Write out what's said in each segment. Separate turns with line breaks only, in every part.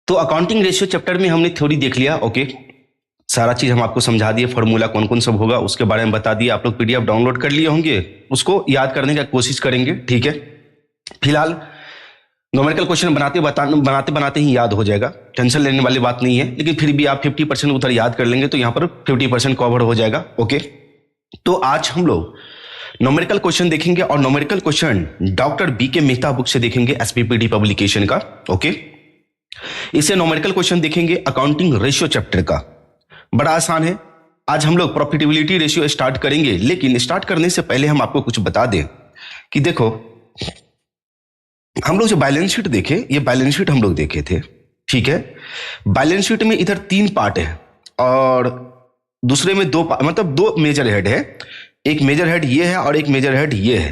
तो accounting ratio chapter में हमने थ्योरी देख लिया। ओके, सारा चीज हम आपको समझा दिए, फॉर्मूला कौन कौन सब होगा उसके बारे में बता दिए। आप लोग पीडीएफ डाउनलोड कर लिए होंगे, उसको याद करने की कोशिश करेंगे, ठीक है। फिलहाल न्यूमेरिकल क्वेश्चन बनाते बनाते ही याद हो जाएगा, टेंशन लेने वाली बात नहीं है। लेकिन फिर भी आप 50% उधर याद कर लेंगे तो यहाँ पर 50% कवर हो जाएगा। ओके, तो आज हम लोग न्यूमेरिकल क्वेश्चन देखेंगे और न्यूमेरिकल क्वेश्चन डॉक्टर बी के मेहता बुक से देखेंगे, एसपीपीडी पब्लिकेशन का। ओके, इसे न्यूमेरिकल क्वेश्चन देखेंगे अकाउंटिंग रेशियो चैप्टर का, बड़ा आसान है। आज हम लोग प्रॉफिटेबिलिटी रेशियो स्टार्ट करेंगे, लेकिन स्टार्ट करने से पहले हम आपको कुछ बता दें कि देखो, हम लोग जो बैलेंस शीट देखे, ये बैलेंस शीट हम लोग देखे थे, ठीक है। बैलेंस शीट में इधर 3 पार्ट है और दूसरे में 2 मतलब 2 मेजर हेड है। एक मेजर हेड ये है और एक मेजर हेड ये है।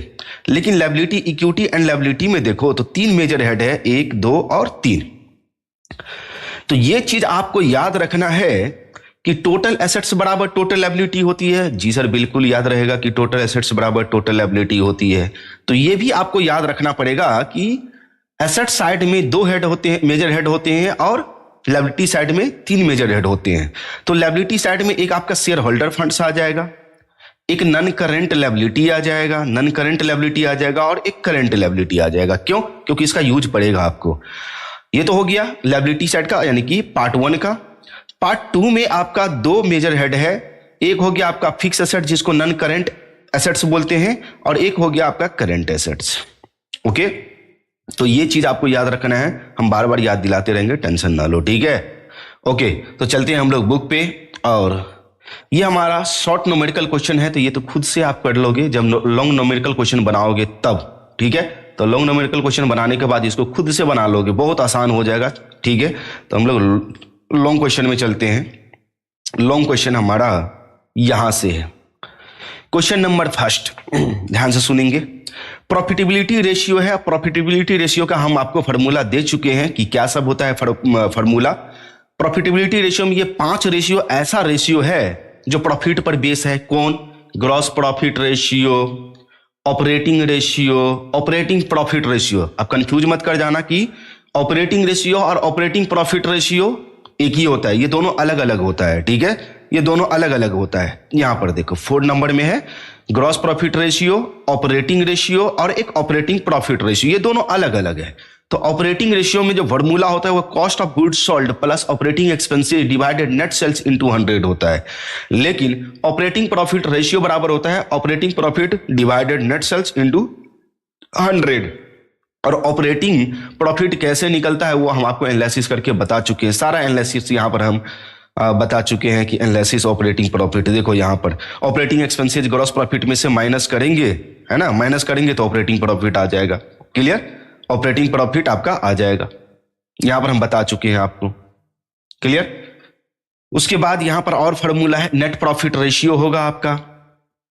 लेकिन लायबिलिटी, इक्विटी एंड लायबिलिटी में देखो तो 3 मेजर हेड है, 1, 2 और 3। तो ये चीज आपको याद रखना है कि टोटल एसेट्स बराबर टोटल लायबिलिटी होती है। जी सर, बिल्कुल याद रहेगा कि टोटल एसेट्स बराबर टोटल लायबिलिटी होती है। तो ये भी आपको याद रखना पड़ेगा कि एसेट साइड में 2 हेड होते हैं, मेजर हेड होते हैं, और लायबिलिटी साइड में 3 मेजर हेड होते हैं। तो लायबिलिटी साइड में एक आपका शेयर होल्डर फंड्स आ जाएगा, एक नॉन करेंट लायबिलिटी आ जाएगा, नॉन करेंट लायबिलिटी आ जाएगा, और एक करेंट लायबिलिटी आ जाएगा। क्यों? क्योंकि इसका यूज पड़ेगा आपको। ये तो हो गया लायबिलिटी साइड का, यानी कि पार्ट 1 का। पार्ट 2 में आपका 2 मेजर हेड है। एक हो गया आपका फिक्स एसेट जिसको नॉन करेंट एसेट्स बोलते हैं, और एक हो गया आपका करेंट एसेट्स। ओके, तो ये चीज आपको याद रखना है, हम बार बार याद दिलाते रहेंगे, टेंशन ना लो, ठीक है। ओके, तो चलते हैं हम लोग बुक पे। और ये हमारा शॉर्ट न्यूमेरिकल क्वेश्चन है, तो ये तो खुद से आप कर लोगे जब लॉन्ग न्यूमेरिकल क्वेश्चन बनाओगे तब, ठीक है। तो लॉन्ग न्यूमेरिकल क्वेश्चन बनाने के बाद इसको खुद से बना लोगे, बहुत आसान हो जाएगा, ठीक है। तो हम लोग लॉन्ग क्वेश्चन में चलते हैं। लॉन्ग क्वेश्चन हमारा यहां से है। क्वेश्चन नंबर फर्स्ट, ध्यान से सुनेंगे। प्रॉफिटेबिलिटी रेशियो है। प्रॉफिटेबिलिटी रेशियो का हम आपको फॉर्मूला दे चुके हैं कि क्या सब होता है फॉर्मूला। प्रॉफिटेबिलिटी रेशियो में ये 5 रेशियो ऐसा रेशियो है जो प्रॉफिट पर बेस है। कौन? Gross profit ratio, operating ratio, operating profit ratio. अब कंफ्यूज मत कर जाना कि ऑपरेटिंग रेशियो और ऑपरेटिंग प्रॉफिट रेशियो एक ही होता है, ये दोनों अलग अलग होता है, ठीक है। ये दोनों अलग अलग होता है। यहां पर देखो 4 नंबर में है gross profit ratio, operating ratio और एक ऑपरेटिंग प्रॉफिट रेशियो, ये दोनों अलग अलग है। तो ऑपरेटिंग रेशियो में जो फॉर्मूला होता है वो cost of goods sold plus operating expenses divided net sales into 100 होता है। लेकिन ऑपरेटिंग प्रॉफिट रेशियो बराबर होता है operating profit divided net sales into 100। और ऑपरेटिंग प्रॉफिट कैसे निकलता है वो हम आपको एनालिसिस करके बता चुके हैं। सारा एनालिसिस यहां पर हम बता चुके हैं कि एनालिसिस ऑपरेटिंग प्रॉफिट। देखो यहां पर ऑपरेटिंग एक्सपेंसेस ग्रॉस प्रॉफिट में से माइनस करेंगे, है ना, माइनस करेंगे तो ऑपरेटिंग प्रॉफिट आ जाएगा। क्लियर? ऑपरेटिंग प्रॉफिट आपका आ जाएगा, यहां पर हम बता चुके हैं आपको। क्लियर? उसके बाद यहां पर और फॉर्मूला है, नेट प्रॉफिट रेशियो होगा आपका।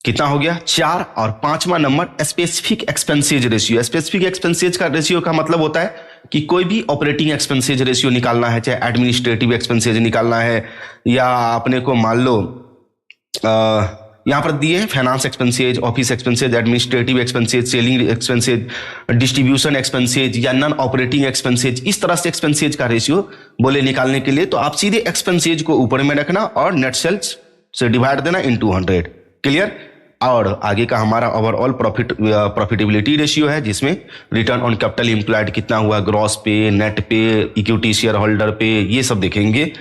कितना हो गया? 4। और 5वां नंबर specific expenses ratio. Specific expenses का रेशियो का मतलब होता है कि कोई भी ऑपरेटिंग एक्सपेंसेज रेशियो निकालना है, चाहे एडमिनिस्ट्रेटिव एक्सपेंसेज निकालना है, या अपने को मान लो यहां पर दिए finance expenses, office expenses, administrative expenses, selling expenses, distribution expenses या नॉन ऑपरेटिंग एक्सपेंसेज, इस तरह से एक्सपेंसेज का रेशियो बोले निकालने के लिए तो आप सीधे एक्सपेंसेज को ऊपर में रखना और नेट सेल्स से डिवाइड देना इनटू 100। क्लियर? और आगे का हमारा ओवरऑल प्रॉफिटेबिलिटी रेशियो है, जिसमें रिटर्न ऑन कैपिटल एम्प्लॉयड कितना हुआ, ग्रॉस पे, नेट पे, इक्विटी शेयर होल्डर पे, ये सब देखेंगे।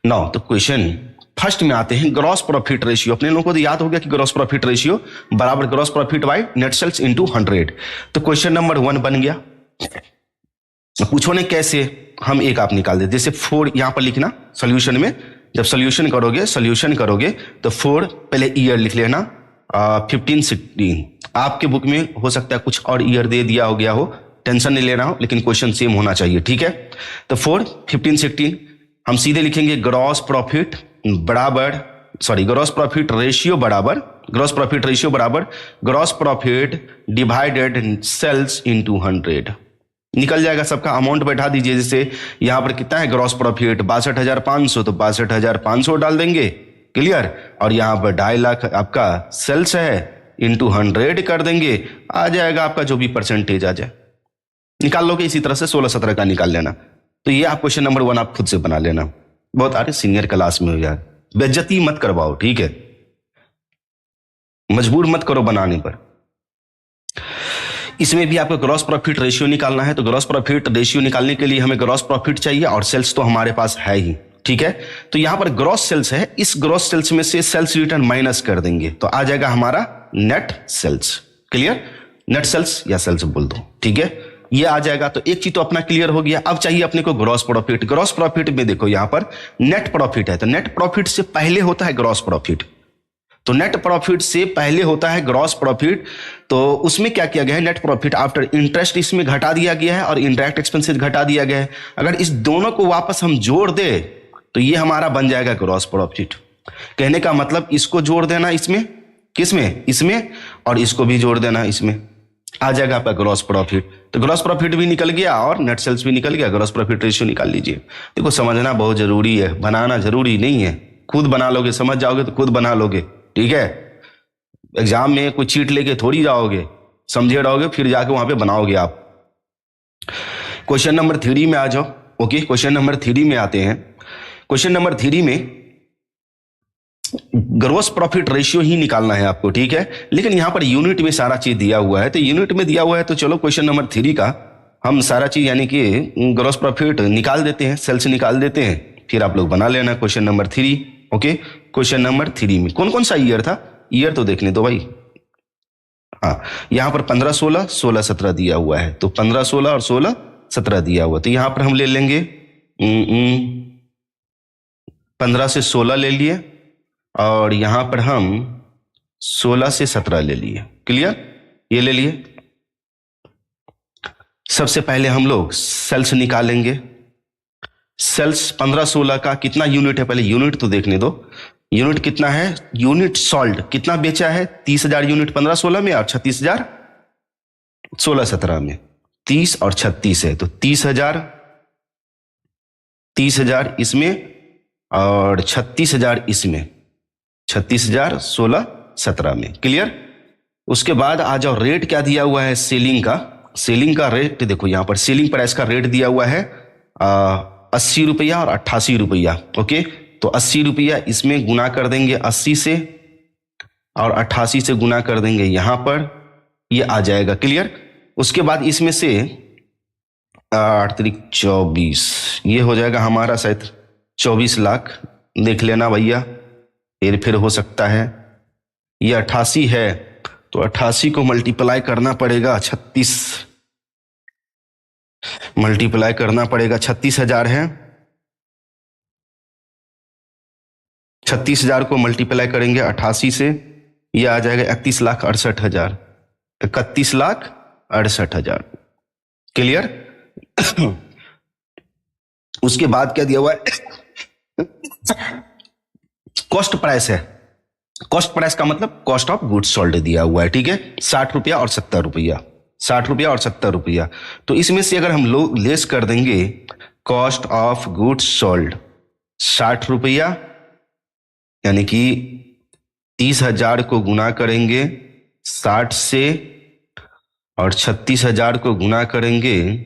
नाउ तो क्वेश्चन फर्स्ट में आते हैं, ग्रॉस प्रॉफिट रेशियो। अपने लोगों को तो याद हो गया कि ग्रॉस प्रॉफिट रेशियो बराबर gross profit by net sales into 100। तो क्वेश्चन नंबर 1 बन गया। पूछो ने कैसे, हम एक आप निकाल दे, जैसे 4 यहां पर लिखना सोल्यूशन में। जब सोल्यूशन करोगे तो 4 पहले ईयर लिख लेना, 15, 16। आपके बुक में हो सकता है कुछ और ईयर दे दिया हो गया हो, टेंशन नहीं लेना हो, लेकिन क्वेश्चन सेम होना चाहिए, ठीक है। तो 4, 15, 16 हम सीधे लिखेंगे ग्रॉस प्रॉफिट रेशियो बराबर gross profit divided sales into 100। निकल जाएगा सबका। अमाउंट बैठा दीजिए, जैसे यहां पर कितना है ग्रॉस प्रॉफिट 62,500, तो 62,500 डाल देंगे। क्लियर? और यहां पर 2.5 लाख आपका सेल्स है, इनटू 100 कर देंगे, आ जाएगा आपका जो भी परसेंटेज आ जाए, निकाल लोगे। इसी तरह से 16-17 का निकाल लेना। तो ये आप क्वेश्चन नंबर 1 आप खुद से बना लेना। बहुत अरे सीनियर क्लास में हो यार, बेइज्जती मत करवाओ, ठीक है, मजबूर मत करो बनाने पर। इसमें भी आपको ग्रॉस प्रॉफिट रेशियो निकालना है, तो ग्रॉस प्रॉफिट रेशियो निकालने के लिए हमें ग्रॉस प्रॉफिट चाहिए और सेल्स तो हमारे पास है ही, ठीक है। तो यहां पर ग्रॉस सेल्स है, इस ग्रॉस सेल्स में से सेल्स रिटर्न माइनस कर देंगे तो आ जाएगा हमारा net sales. Clear, net sales या सेल्स बोल दो, ठीक है, ये आ जाएगा। तो एक चीज तो अपना क्लियर हो गया। अब चाहिए अपने को ग्रॉस प्रॉफिट। ग्रॉस प्रॉफिट में देखो यहां पर नेट प्रॉफिट है, तो नेट प्रॉफिट से पहले होता है ग्रॉस प्रॉफिट, तो नेट प्रॉफिट से पहले होता है ग्रॉस प्रॉफिट। तो उसमें क्या किया गया है, नेट प्रॉफिट आफ्टर इंटरेस्ट इसमें घटा दिया गया है और इंडायरेक्ट एक्सपेंसेस घटा दिया गया है। अगर इस दोनों को वापस हम जोड़ दे तो ये हमारा बन जाएगा ग्रॉस प्रॉफिट। कहने का मतलब इसको जोड़ देना इसमें, किसमें, इसमें, और इसको भी जोड़ देना इसमें, आ जाएगा आपका ग्रॉस प्रॉफिट। तो ग्रॉस प्रॉफिट भी निकल गया और नेट सेल्स भी निकल गया। ग्रॉस प्रॉफिट रेशियो निकाल लीजिए। देखो समझना बहुत जरूरी है, बनाना जरूरी नहीं है। खुद बना लोगे, समझ जाओगे तो खुद बना लोगे, ठीक है। एग्जाम में कोई चीट लेके थोड़ी जाओगे, समझे रहोगे फिर जाके वहां पे बनाओगे आप। क्वेश्चन नंबर 3 में आ जाओ। ओके, क्वेश्चन नंबर 3 में आते हैं। क्वेश्चन नंबर 3 में ग्रॉस प्रॉफिट रेशियो ही निकालना है आपको, ठीक है, लेकिन यहां पर यूनिट में सारा चीज दिया हुआ है। तो यूनिट में दिया हुआ है तो चलो क्वेश्चन नंबर 3 का हम सारा चीज यानी कि ग्रॉस प्रॉफिट निकाल देते हैं, सेल्स निकाल देते हैं, फिर आप लोग बना लेना question number 3। Okay, question number 3 में कौन कौन सा ईयर था, ईयर तो देखने दो भाई। हाँ, यहां पर 15, 16, 16, 17 दिया हुआ है, तो 15, 16 और 16, 17 दिया हुआ। तो यहां पर हम ले लेंगे 15 से 16 ले लिए और यहां पर हम 16 से 17 ले लिए। क्लियर, ये ले लिए। सबसे पहले हम लोग सेल्स निकालेंगे। सेल्स 15, 16 का कितना यूनिट है, पहले यूनिट तो देखने दो। यूनिट कितना है, यूनिट सोल्ड कितना बेचा है, 30,000 यूनिट 15, 16 में और 36,000 16, 17 में। 30 और 36 है तो 30,000 इसमें और 36,000 इसमें, 36,000 16, 17 में। क्लियर। उसके बाद आ जाओ, रेट क्या दिया हुआ है सेलिंग का। सेलिंग का रेट देखो, यहां पर सेलिंग प्राइस का रेट दिया हुआ है 80 रुपया और 88 रुपया। ओके, तो 80 रुपया इसमें गुना कर देंगे 80 से और 88 से गुना कर देंगे यहां पर, ये आ जाएगा। क्लियर। उसके बाद इसमें से 8 × 24, ये हो जाएगा हमारा शायद 24 लाख। देख लेना भैया, फिर हो सकता है। ये 88 है तो 88 को मल्टीप्लाई करना पड़ेगा 36, मल्टीप्लाई करना पड़ेगा 36,000 है। 36,000 को मल्टीप्लाई करेंगे 88 से, ये आ जाएगा 31,68,000, 31,68,000। क्लियर। उसके बाद क्या दिया हुआ है, कॉस्ट प्राइस है। कॉस्ट प्राइस का मतलब कॉस्ट ऑफ गुड्स सोल्ड दिया हुआ है, ठीक है, 60 रुपया और 70 रुपया, 60 रुपया और 70 रुपया। तो इसमें से अगर हम लोग लेस कर देंगे कॉस्ट ऑफ गुड्स सोल्ड 60 रुपया, यानी कि 30,000 को गुना करेंगे 60 से और 36,000 को गुना करेंगे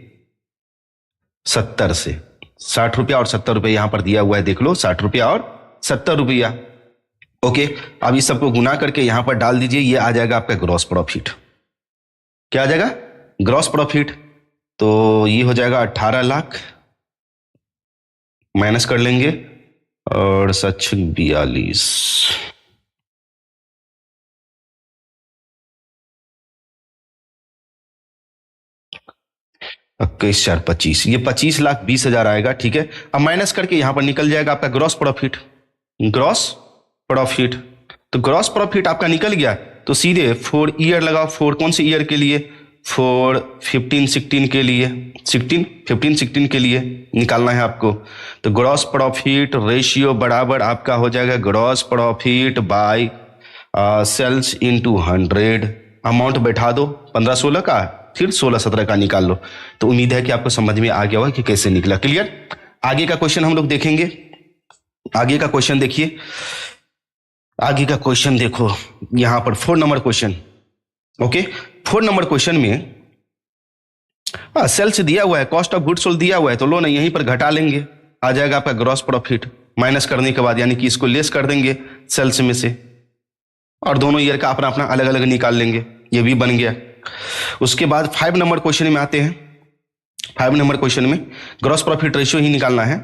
70 से। 60 रुपया और 70 रुपया यहां पर दिया हुआ है, देख लो, 60 रुपया और 70 रुपया। ओके, अब इस सबको गुना करके यहां पर डाल दीजिए, ये आ जाएगा आपका ग्रॉस प्रॉफिट। क्या आ जाएगा, ग्रॉस प्रॉफिट। तो ये हो जाएगा 18 लाख, माइनस कर लेंगे और 42, इक्कीस 4 25, ये 25,20,000 आएगा, ठीक है। अब माइनस करके यहां पर निकल जाएगा आपका ग्रॉस प्रॉफिट। ग्रॉस प्रॉफिट, तो ग्रॉस प्रॉफिट आपका निकल गया, तो सीधे 4 ईयर लगाओ। 4 कौन से ईयर के लिए, 4 15 16 के लिए, 15 16 के लिए निकालना है आपको। तो ग्रॉस प्रॉफिट रेशियो बराबर आपका हो जाएगा gross profit by sales into 100। Amount बैठा दो 15 16 का, फिर 16 17 का निकाल लो। तो उम्मीद है कि आपको समझ में आ गया होगा कि कैसे निकला। क्लियर। आगे का क्वेश्चन हम लोग देखेंगे। आगे का क्वेश्चन देखिए, आगे का क्वेश्चन देखो यहां पर 4 number question. Okay, 4 number question में हाँ, सेल्स दिया हुआ है, कॉस्ट ऑफ गुड्स सोल्ड दिया हुआ है, तो लो ना यहीं पर घटा लेंगे, आ जाएगा आपका ग्रॉस प्रॉफिट माइनस करने के बाद, यानी कि इसको लेस कर देंगे सेल्स में से, और दोनों ईयर का अपना अपना अलग अलग निकाल लेंगे, ये भी बन गया। उसके बाद 5 नंबर क्वेश्चन में आते हैं। 5 नंबर क्वेश्चन में ग्रॉस प्रॉफिट रेशियो ही निकालना है।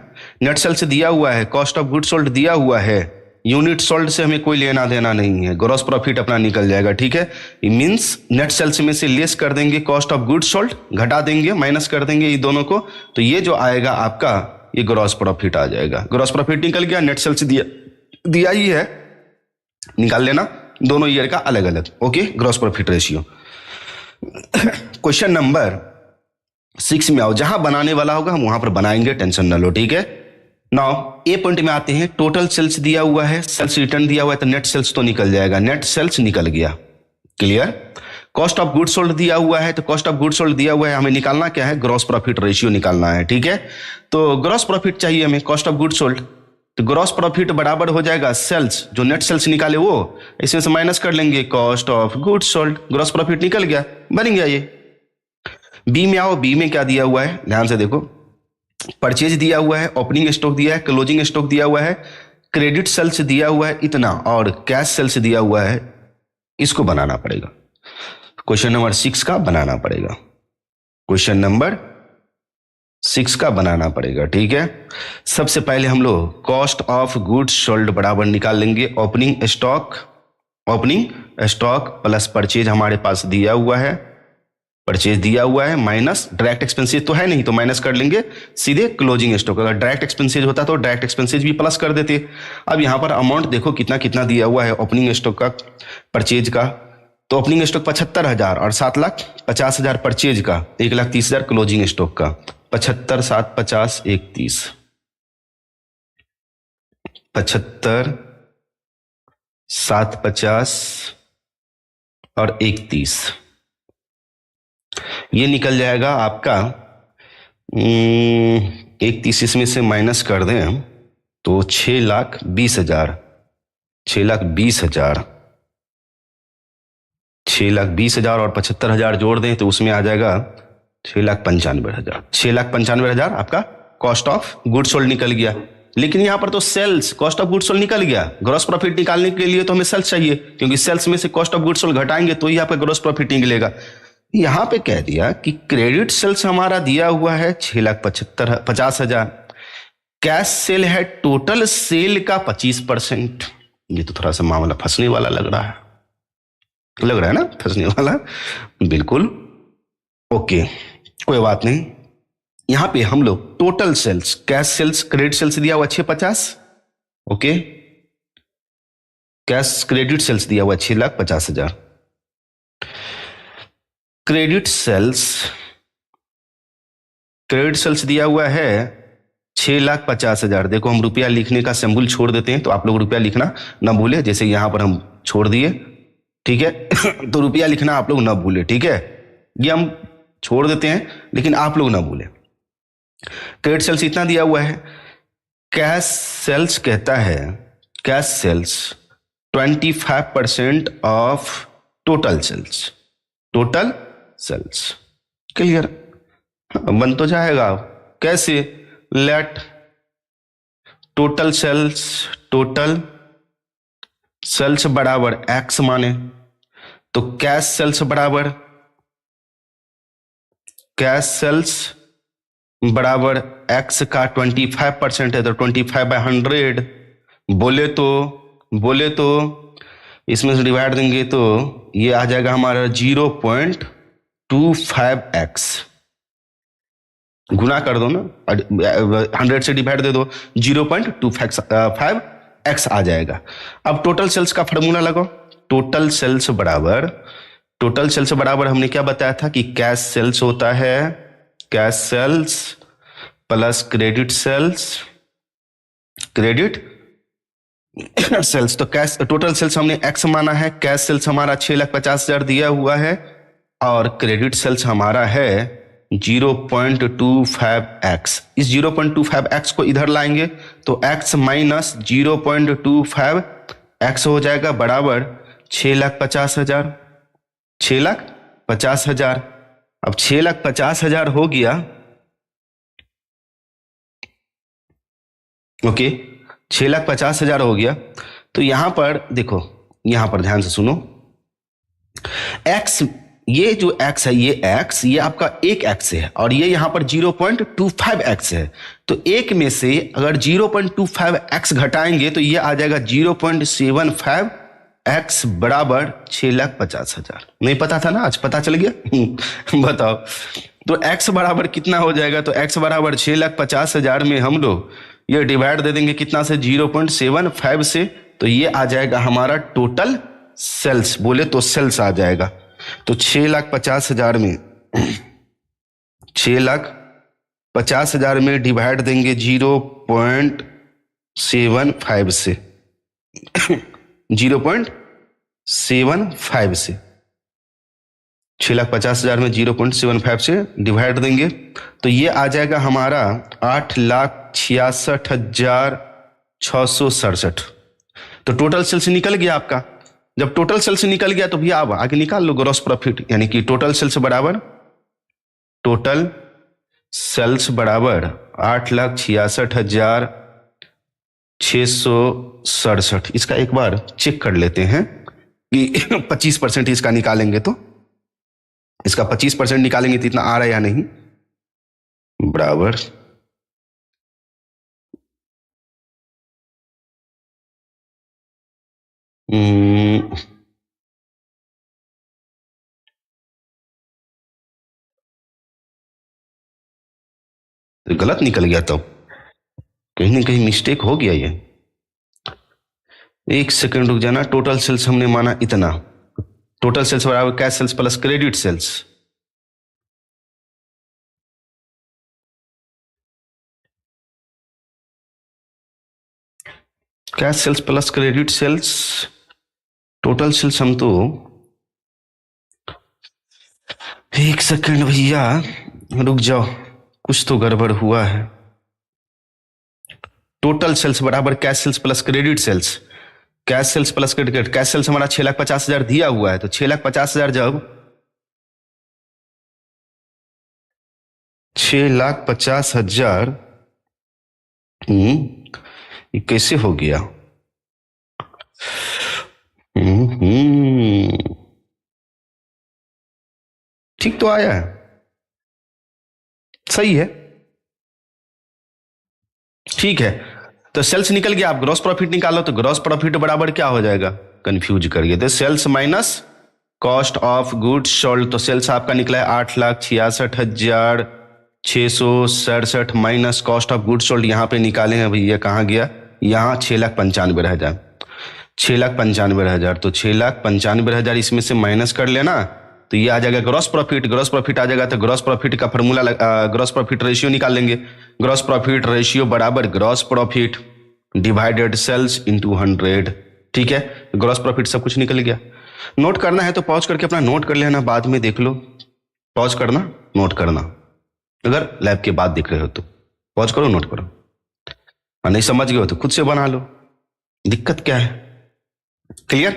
नेट सेल्स दिया हुआ है, कॉस्ट ऑफ गुड्स सोल्ड दिया हुआ है, यूनिट सोल्ड से हमें कोई लेना देना नहीं है, ग्रॉस प्रॉफिट अपना निकल जाएगा, ठीक है। मींस नेट सेल्स में से लेस कर देंगे कॉस्ट ऑफ गुड्स सोल्ड, घटा देंगे, माइनस कर देंगे ये दोनों को, तो ये जो आएगा आपका ये ग्रॉस प्रॉफिट आ जाएगा। ग्रॉस प्रॉफिट निकल गया, नेट सेल्स दिया ही है, निकाल लेना दोनों ईयर का अलग अलग। Okay, gross profit ratio. Question number 6 में आओ, जहां बनाने वाला होगा हम वहां पर बनाएंगे, टेंशन न लो, ठीक है। नाउ ए पॉइंट में आते हैं। टोटल सेल्स दिया हुआ है, सेल्स रिटर्न दिया हुआ है, तो नेट सेल्स तो निकल जाएगा, नेट सेल्स निकल गया, clear. Cost of goods sold दिया हुआ है, तो कॉस्ट ऑफ गुड्स सोल्ड दिया हुआ है, हमें निकालना क्या है, ग्रॉस प्रॉफिट रेशियो निकालना है, ठीक है। तो ग्रॉस प्रॉफिट चाहिए हमें, कॉस्ट ऑफ गुड्स सोल्ड, तो ग्रॉस प्रॉफिट बराबर हो जाएगा सेल्स, जो नेट सेल्स निकाले वो इसमें से माइनस कर लेंगे cost of goods sold, gross profit निकल गया, बन गया ये। बी में आओ, बी में क्या दिया हुआ है, ध्यान से देखो। परचेज दिया हुआ है, ओपनिंग स्टॉक दिया है, क्लोजिंग स्टॉक दिया हुआ है, क्रेडिट सेल्स दिया हुआ है इतना, और कैश सेल्स दिया हुआ है, इसको बनाना पड़ेगा। क्वेश्चन नंबर 6 का बनाना पड़ेगा, क्वेश्चन नंबर 6 का बनाना पड़ेगा, ठीक है। सबसे पहले हम लोग कॉस्ट ऑफ गुड्स सोल्ड बराबर निकाल लेंगे ओपनिंग स्टॉक प्लस परचेज हमारे पास दिया हुआ है, परचेज दिया हुआ है, माइनस डायरेक्ट एक्सपेंसेज तो है नहीं, तो माइनस कर लेंगे सीधे क्लोजिंग स्टॉक। अगर डायरेक्ट एक्सपेंसेज होता तो डायरेक्ट एक्सपेंसेज भी प्लस कर देते। अब यहां पर अमाउंट देखो कितना कितना दिया हुआ है ओपनिंग स्टॉक का, परचेज का, तो ओपनिंग स्टॉक 75,000 और 7,50,000 परचेज का, 1,30,000 क्लोजिंग स्टॉक का, 75, 7, 50, 1,30, 75, 7, 50 और 1,30, ये निकल जाएगा आपका 1,30, इसमें से माइनस कर दें हम तो 6,20,000, 6,20,000, 6,20,000 और 75,000 जोड़ दें तो उसमें आ जाएगा 6,95,000, 6,95,000 आपका कॉस्ट ऑफ गुड्स सोल्ड निकल गया। लेकिन यहां पर तो sales, cost of goods sold निकल गया, ग्रॉस प्रॉफिट निकालने के लिए तो हमें सेल्स चाहिए, क्योंकि सेल्स में से कॉस्ट ऑफ गुड्स सोल्ड घटाएंगे तो ही आपका ग्रॉस प्रॉफिट निकलेगा। यहां पे कह दिया कि क्रेडिट सेल्स हमारा दिया हुआ है 6,50,000, कैश सेल है टोटल सेल का 25%। ये तो थोड़ा सा मामला फंसने वाला लग रहा है ना, फंसने वाला, बिल्कुल ओके, कोई बात नहीं। यहां पे हम लोग total sales, cash sales, credit sales दिया हुआ 650, ओके, कैश क्रेडिट सेल्स दिया हुआ 6,50,000, क्रेडिट सेल्स दिया हुआ है 6,50,000। देखो हम रुपया लिखने का सिंबल छोड़ देते हैं, तो आप लोग रुपया लिखना ना भूले, जैसे यहां पर हम छोड़ दिए, ठीक है। तो रुपया लिखना आप लोग ना भूले, ठीक है, ये हम छोड़ देते हैं लेकिन आप लोग ना भूले। क्रेडिट सेल्स इतना दिया हुआ है, कैश सेल्स कहता है, cash sales 25% of total sales, total sales, clear, बन तो जाएगा। कैसे, लेट टोटल सेल्स बराबर एक्स माने, तो कैश सेल्स बराबर एक्स का 25% है, तो 25/100 बोले तो इसमें से डिवाइड देंगे तो ये आ जाएगा हमारा 0.25x, गुना कर दो ना, 100 से डिवाइड दे दो, 0.25x आ जाएगा। अब टोटल सेल्स का फॉर्मूला लगाओ, टोटल सेल्स बराबर हमने क्या बताया था कि कैश सेल्स होता है, cash sales plus credit sales, तो कैश टोटल सेल्स हमने x माना है, कैश सेल्स हमारा 6,50,000 दिया हुआ है, और क्रेडिट सेल्स हमारा है 0.25x। इस 0.25x को इधर लाएंगे तो x माइनस 0.25x हो जाएगा बराबर 6,50,000, 6,50,000। अब 6,50,000 हो गया, ओके, 6,50,000 हो गया। तो यहां पर देखो, यहां पर ध्यान से सुनो, एक्स, ये जो एक्स है, ये आपका एक एक्स है और ये यहां पर 0.25 एक्स है। तो एक में से अगर 0.25 एक्स घटाएंगे तो ये आ जाएगा 0.75 एक्स बराबर 6,50,000। नहीं पता था ना, आज पता चल गया। बताओ, तो एक्स बराबर कितना हो जाएगा? तो एक्स बराबर 6,50,000 में हम लोग ये डिवाइड दे देंगे कितना से, 0.75 से। तो ये आ जाएगा हमारा टोटल सेल्स, बोले तो सेल्स आ जाएगा। तो 6,50,000 में 6,50,000 में डिवाइड देंगे 0.75 से। 0.75 से 6,50,000 में 0.75 से डिवाइड देंगे तो ये आ जाएगा हमारा 8,66,667। तो टोटल सेल्स निकल गया आपका। जब टोटल सेल्स निकल गया तो भैया आप आगे निकाल लो ग्रॉस प्रॉफिट, यानी कि टोटल सेल्स बराबर 8,66,667। इसका एक बार चेक कर लेते हैं कि 25% इसका निकालेंगे तो, इसका 25% निकालेंगे तो इतना आ रहा है या नहीं, बराबर तो गलत निकल गया, तो कहीं ना कहीं मिस्टेक हो गया ये। एक सेकंड रुक जाना। टोटल सेल्स हमने माना इतना, टोटल सेल्स बराबर cash sales plus credit sales. Cash sales plus credit sales, total sales हम तो, एक सेकंड भैया रुक जाओ, कुछ तो गड़बड़ हुआ है। टोटल सेल्स बराबर cash sales plus credit sales, cash sales plus credit, cash sales हमारा 6,50,000 दिया हुआ है। तो 6,50,000 जब 6,50,000, ये कैसे हो गया? ठीक तो आया है, सही है, ठीक है। तो सेल्स निकल गया, आप ग्रॉस प्रॉफिट निकालो तो ग्रॉस प्रॉफिट बराबर क्या हो जाएगा, कंफ्यूज करिए तो sales minus cost of goods sold. तो सेल्स आपका निकला है 8,66,667 minus cost of goods sold. यहाँ पे निकाले हैं भैया, कहाँ गया, यहाँ 6,95,000, 6,95,000। तो 6,95,000 इसमें से माइनस कर लेना तो ये आ जाएगा ग्रॉस प्रॉफिट। ग्रॉस प्रॉफिट आ जाएगा तो ग्रॉस प्रॉफिट का फॉर्मूला, ग्रॉस प्रॉफिट रेशियो निकाल लेंगे। ग्रॉस प्रॉफिट रेशियो बराबर gross profit divided sales into 100। ठीक है, ग्रॉस प्रॉफिट सब कुछ निकल गया। नोट करना है तो पॉज करके अपना नोट कर लेना, बाद में देख लो। पॉज करना, नोट करना, अगर लैब के बाद देख रहे हो तो पॉज करो, नोट करो, और नहीं समझ गए हो तो खुद से बना लो, दिक्कत क्या है। क्लियर?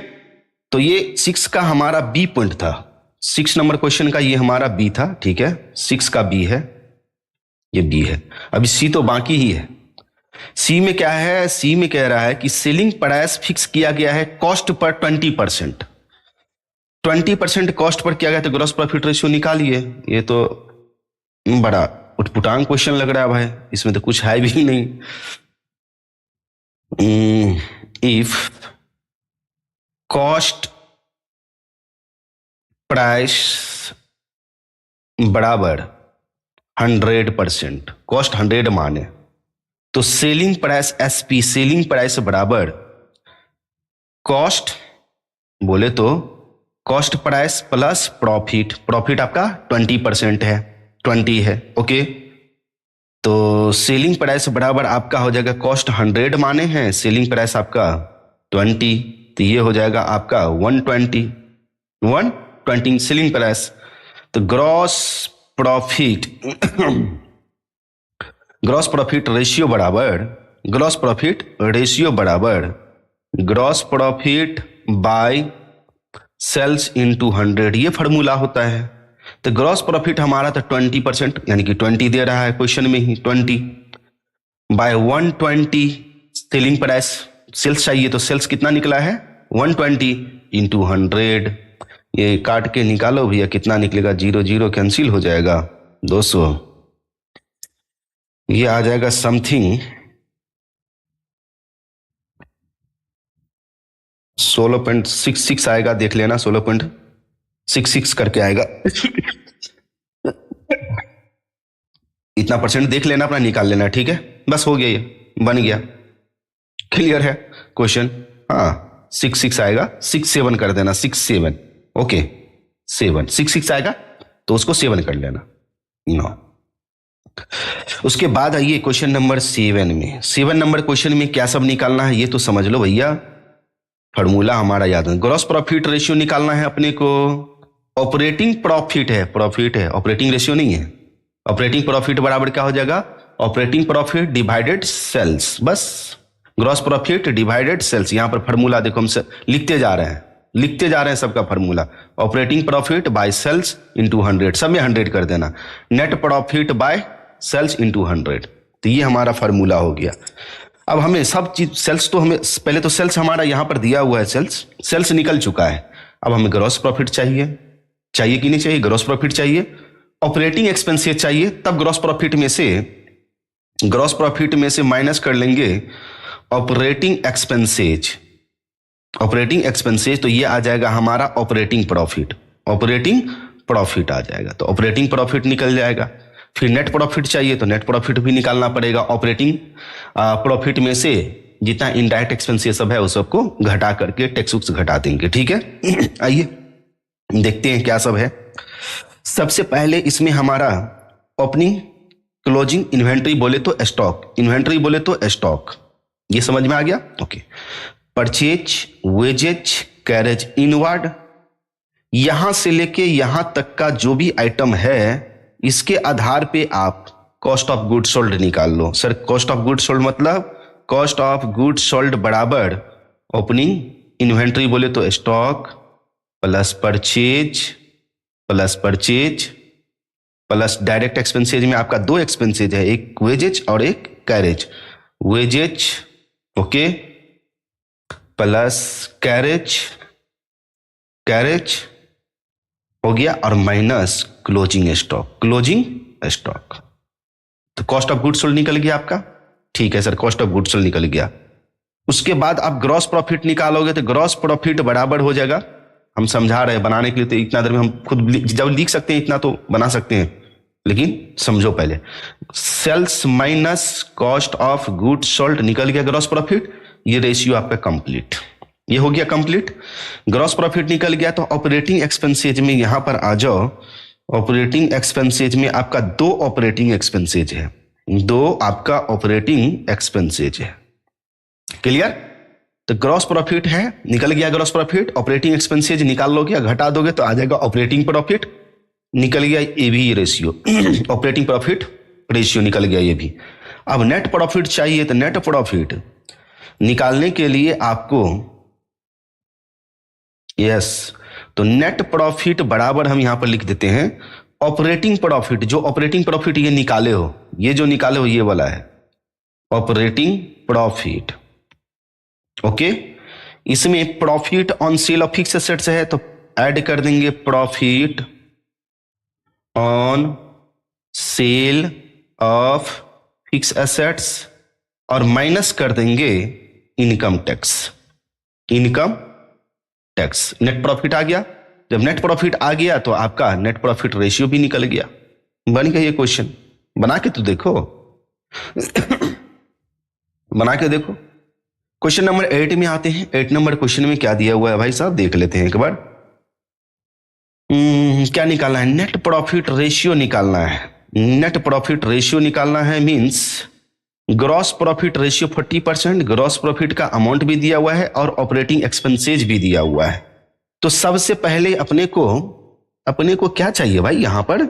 तो ये 6 का हमारा बी पॉइंट था, 6 नंबर क्वेश्चन का ये हमारा बी था। ठीक है, 6 का बी है, ये बी है। अभी सी तो बाकी ही है। सी में क्या है, सी में कह रहा है कि सेलिंग प्राइस फिक्स किया गया है कॉस्ट पर 20%, 20% कॉस्ट पर किया गया तो ग्रॉस प्रॉफिट रेशियो निकालिए। ये तो बड़ा उटपुटांग क्वेश्चन लग रहा है भाई, इसमें तो कुछ है भी नहीं। इफ कॉस्ट प्राइस बराबर 100%, कॉस्ट 100 माने तो selling price SP, selling price बराबर कॉस्ट, बोले तो cost price plus profit. Profit आपका 20% है, 20 है, ओके। तो सेलिंग प्राइस बराबर आपका हो जाएगा, कॉस्ट 100 माने हैं, सेलिंग प्राइस आपका 20, तो ये हो जाएगा आपका 120 सेलिंग प्राइस। तो gross profit gross profit ratio बराबर, ग्रॉस प्रॉफिट रेशियो बराबर gross profit by sales into 100, ये फॉर्मूला होता है। तो ग्रॉस प्रॉफिट हमारा तो 20%, यानी कि 20 दे रहा है क्वेश्चन में ही, 20 बाय 120 सेलिंग प्राइस, सेल्स चाहिए तो सेल्स कितना निकला है 120 इंटू 100, ये काट के निकालो भैया कितना निकलेगा, 0 0 कैंसिल हो जाएगा 200, ये आ जाएगा समथिंग 16.66 आएगा, देख लेना 16.66 करके आएगा इतना परसेंट देख लेना, अपना निकाल लेना, ठीक है, बस हो गया, ये बन गया, क्लियर है क्वेश्चन। हाँ 66 आएगा, 67 कर देना, 67, ओके 7, 66 आएगा तो उसको 7 कर लेना, 9। उसके बाद आइए क्वेश्चन नंबर 7 में। 7 नंबर क्वेश्चन में क्या सब निकालना है ये तो समझ लो भैया, फॉर्मूला हमारा याद है, ग्रॉस प्रॉफिट रेशियो निकालना है अपने को, ऑपरेटिंग प्रॉफिट है, प्रॉफिट है, ऑपरेटिंग रेशियो नहीं है। ऑपरेटिंग प्रॉफिट बराबर क्या हो जाएगा, ऑपरेटिंग प्रॉफिट डिवाइडेड सेल्स, बस ग्रॉस प्रॉफिट डिवाइडेड सेल्स। यहां पर फॉर्मूला देखो, हम लिखते जा रहे हैं सबका formula, operating profit by sales into 100, सब में 100 कर देना, net profit by sales into 100, तो ये हमारा फॉर्मूला हो गया। अब हमें सब चीज सेल्स तो हमें पहले तो सेल्स हमारा यहां पर दिया हुआ है, सेल्स निकल चुका है, अब हमें ग्रॉस प्रॉफिट चाहिए कि नहीं चाहिए, ग्रॉस प्रॉफिट चाहिए, ऑपरेटिंग एक्सपेंसेस चाहिए, तब ग्रॉस प्रॉफिट में से माइनस कर लेंगे ऑपरेटिंग एक्सपेंसेज, तो ये आ जाएगा हमारा ऑपरेटिंग प्रॉफिट आ जाएगा, तो ऑपरेटिंग प्रॉफिट निकल जाएगा। फिर नेट प्रॉफिट चाहिए तो नेट प्रॉफिट भी निकालना पड़ेगा, ऑपरेटिंग प्रॉफिट में से जितना इनडायरेक्ट एक्सपेंसेस सब है उस सबको घटा करके टैक्स घटा देंगे, ठीक है। आइए देखते हैं क्या सब है। सबसे पहले इसमें हमारा ओपनिंग, क्लोजिंग, इन्वेंट्री बोले तो स्टॉक, ये समझ में आ गया, okay. Purchase, wages, carriage inward, यहां से लेके यहां तक का जो भी आइटम है इसके आधार पे आप कॉस्ट ऑफ गुड सोल्ड निकाल लो। Sir cost of good sold मतलब, कॉस्ट ऑफ गुड सोल्ड बराबर ओपनिंग इन्वेंट्री बोले तो stock plus purchase plus direct expenses में आपका 2 एक्सपेंसेज है, एक वेजेज और एक carriage, wages okay plus carriage हो गया, और माइनस क्लोजिंग स्टॉक, तो कॉस्ट ऑफ गुड्स सोल्ड निकल गया आपका, ठीक है sir, cost of goods sold निकल गया। उसके बाद आप ग्रॉस प्रॉफिट निकालोगे तो ग्रॉस प्रॉफिट बराबर हो जाएगा, हम समझा रहे हैं, बनाने के लिए तो इतना देर में हम खुद जब लिख सकते हैं इतना तो बना सकते हैं, लेकिन समझो पहले, sales minus cost of goods sold निकल गया ग्रॉस प्रॉफिट, ये रेशियो आपका कंप्लीट, ये हो गया कंप्लीट। ग्रॉस प्रॉफिट निकल गया तो ऑपरेटिंग एक्सपेंसेज में यहां पर आ जाओ, ऑपरेटिंग एक्सपेंसेज में आपका 2 ऑपरेटिंग एक्सपेंसेज है, 2 आपका ऑपरेटिंग एक्सपेंसेज है, क्लियर। तो ग्रॉस प्रॉफिट है, निकल गया ग्रॉस प्रॉफिट, ऑपरेटिंग एक्सपेंसेज निकाल लोगे या घटा दोगे तो आ जाएगा ऑपरेटिंग प्रॉफिट, निकल गया ये भी रेशियो ऑपरेटिंग प्रॉफिट रेशियो निकल गया ये भी। अब नेट प्रॉफिट चाहिए तो नेट प्रॉफिट निकालने के लिए आपको तो नेट प्रॉफिट बराबर हम यहां पर लिख देते हैं ऑपरेटिंग प्रॉफिट, जो ऑपरेटिंग प्रॉफिट ये निकाले हो, ये जो निकाले हो ये वाला है ऑपरेटिंग प्रॉफिट, ओके। इसमें profit on sale of fix assets है तो ऐड कर देंगे profit on sale of fix assets, और माइनस कर देंगे इनकम टैक्स। नेट प्रॉफिट आ गया, जब नेट प्रॉफिट आ गया तो आपका नेट प्रॉफिट रेशियो भी निकल गया, बन गया ये क्वेश्चन, बना के तो देखो बना के देखो। क्वेश्चन नंबर 8 में आते हैं। 8 नंबर क्वेश्चन में क्या दिया हुआ है भाई साहब, देख लेते हैं एक बार। क्या निकालना है, नेट प्रॉफिट रेशियो निकालना है। नेट प्रॉफिट रेशियो निकालना है means gross profit ratio 40%, gross profit का अमाउंट भी दिया हुआ है और ऑपरेटिंग एक्सपेंसेज भी दिया हुआ है। तो सबसे पहले अपने को क्या चाहिए भाई, यहां पर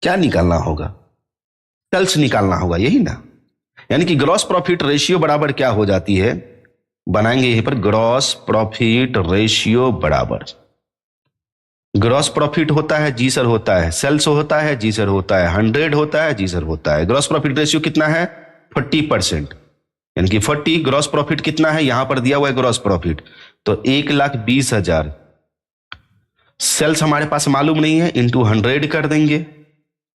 क्या निकालना होगा, सेल्स निकालना होगा, यही ना। यानी कि ग्रॉस प्रॉफिट रेशियो बराबर क्या हो जाती है, बनाएंगे यहीं पर ग्रॉस प्रॉफिट रेशियो बराबर ग्रॉस प्रॉफिट होता है, जी सर होता है। सेल्स होता है, जी सर होता है। 100 होता है, जी सर होता है। ग्रॉस प्रॉफिट रेशियो कितना है? 40%, यानी कि 40। ग्रॉस प्रॉफिट कितना है? यहां पर दिया हुआ है ग्रॉस प्रॉफिट, तो 1,20,000। सेल्स हमारे पास मालूम नहीं है, इंटू 100 कर देंगे।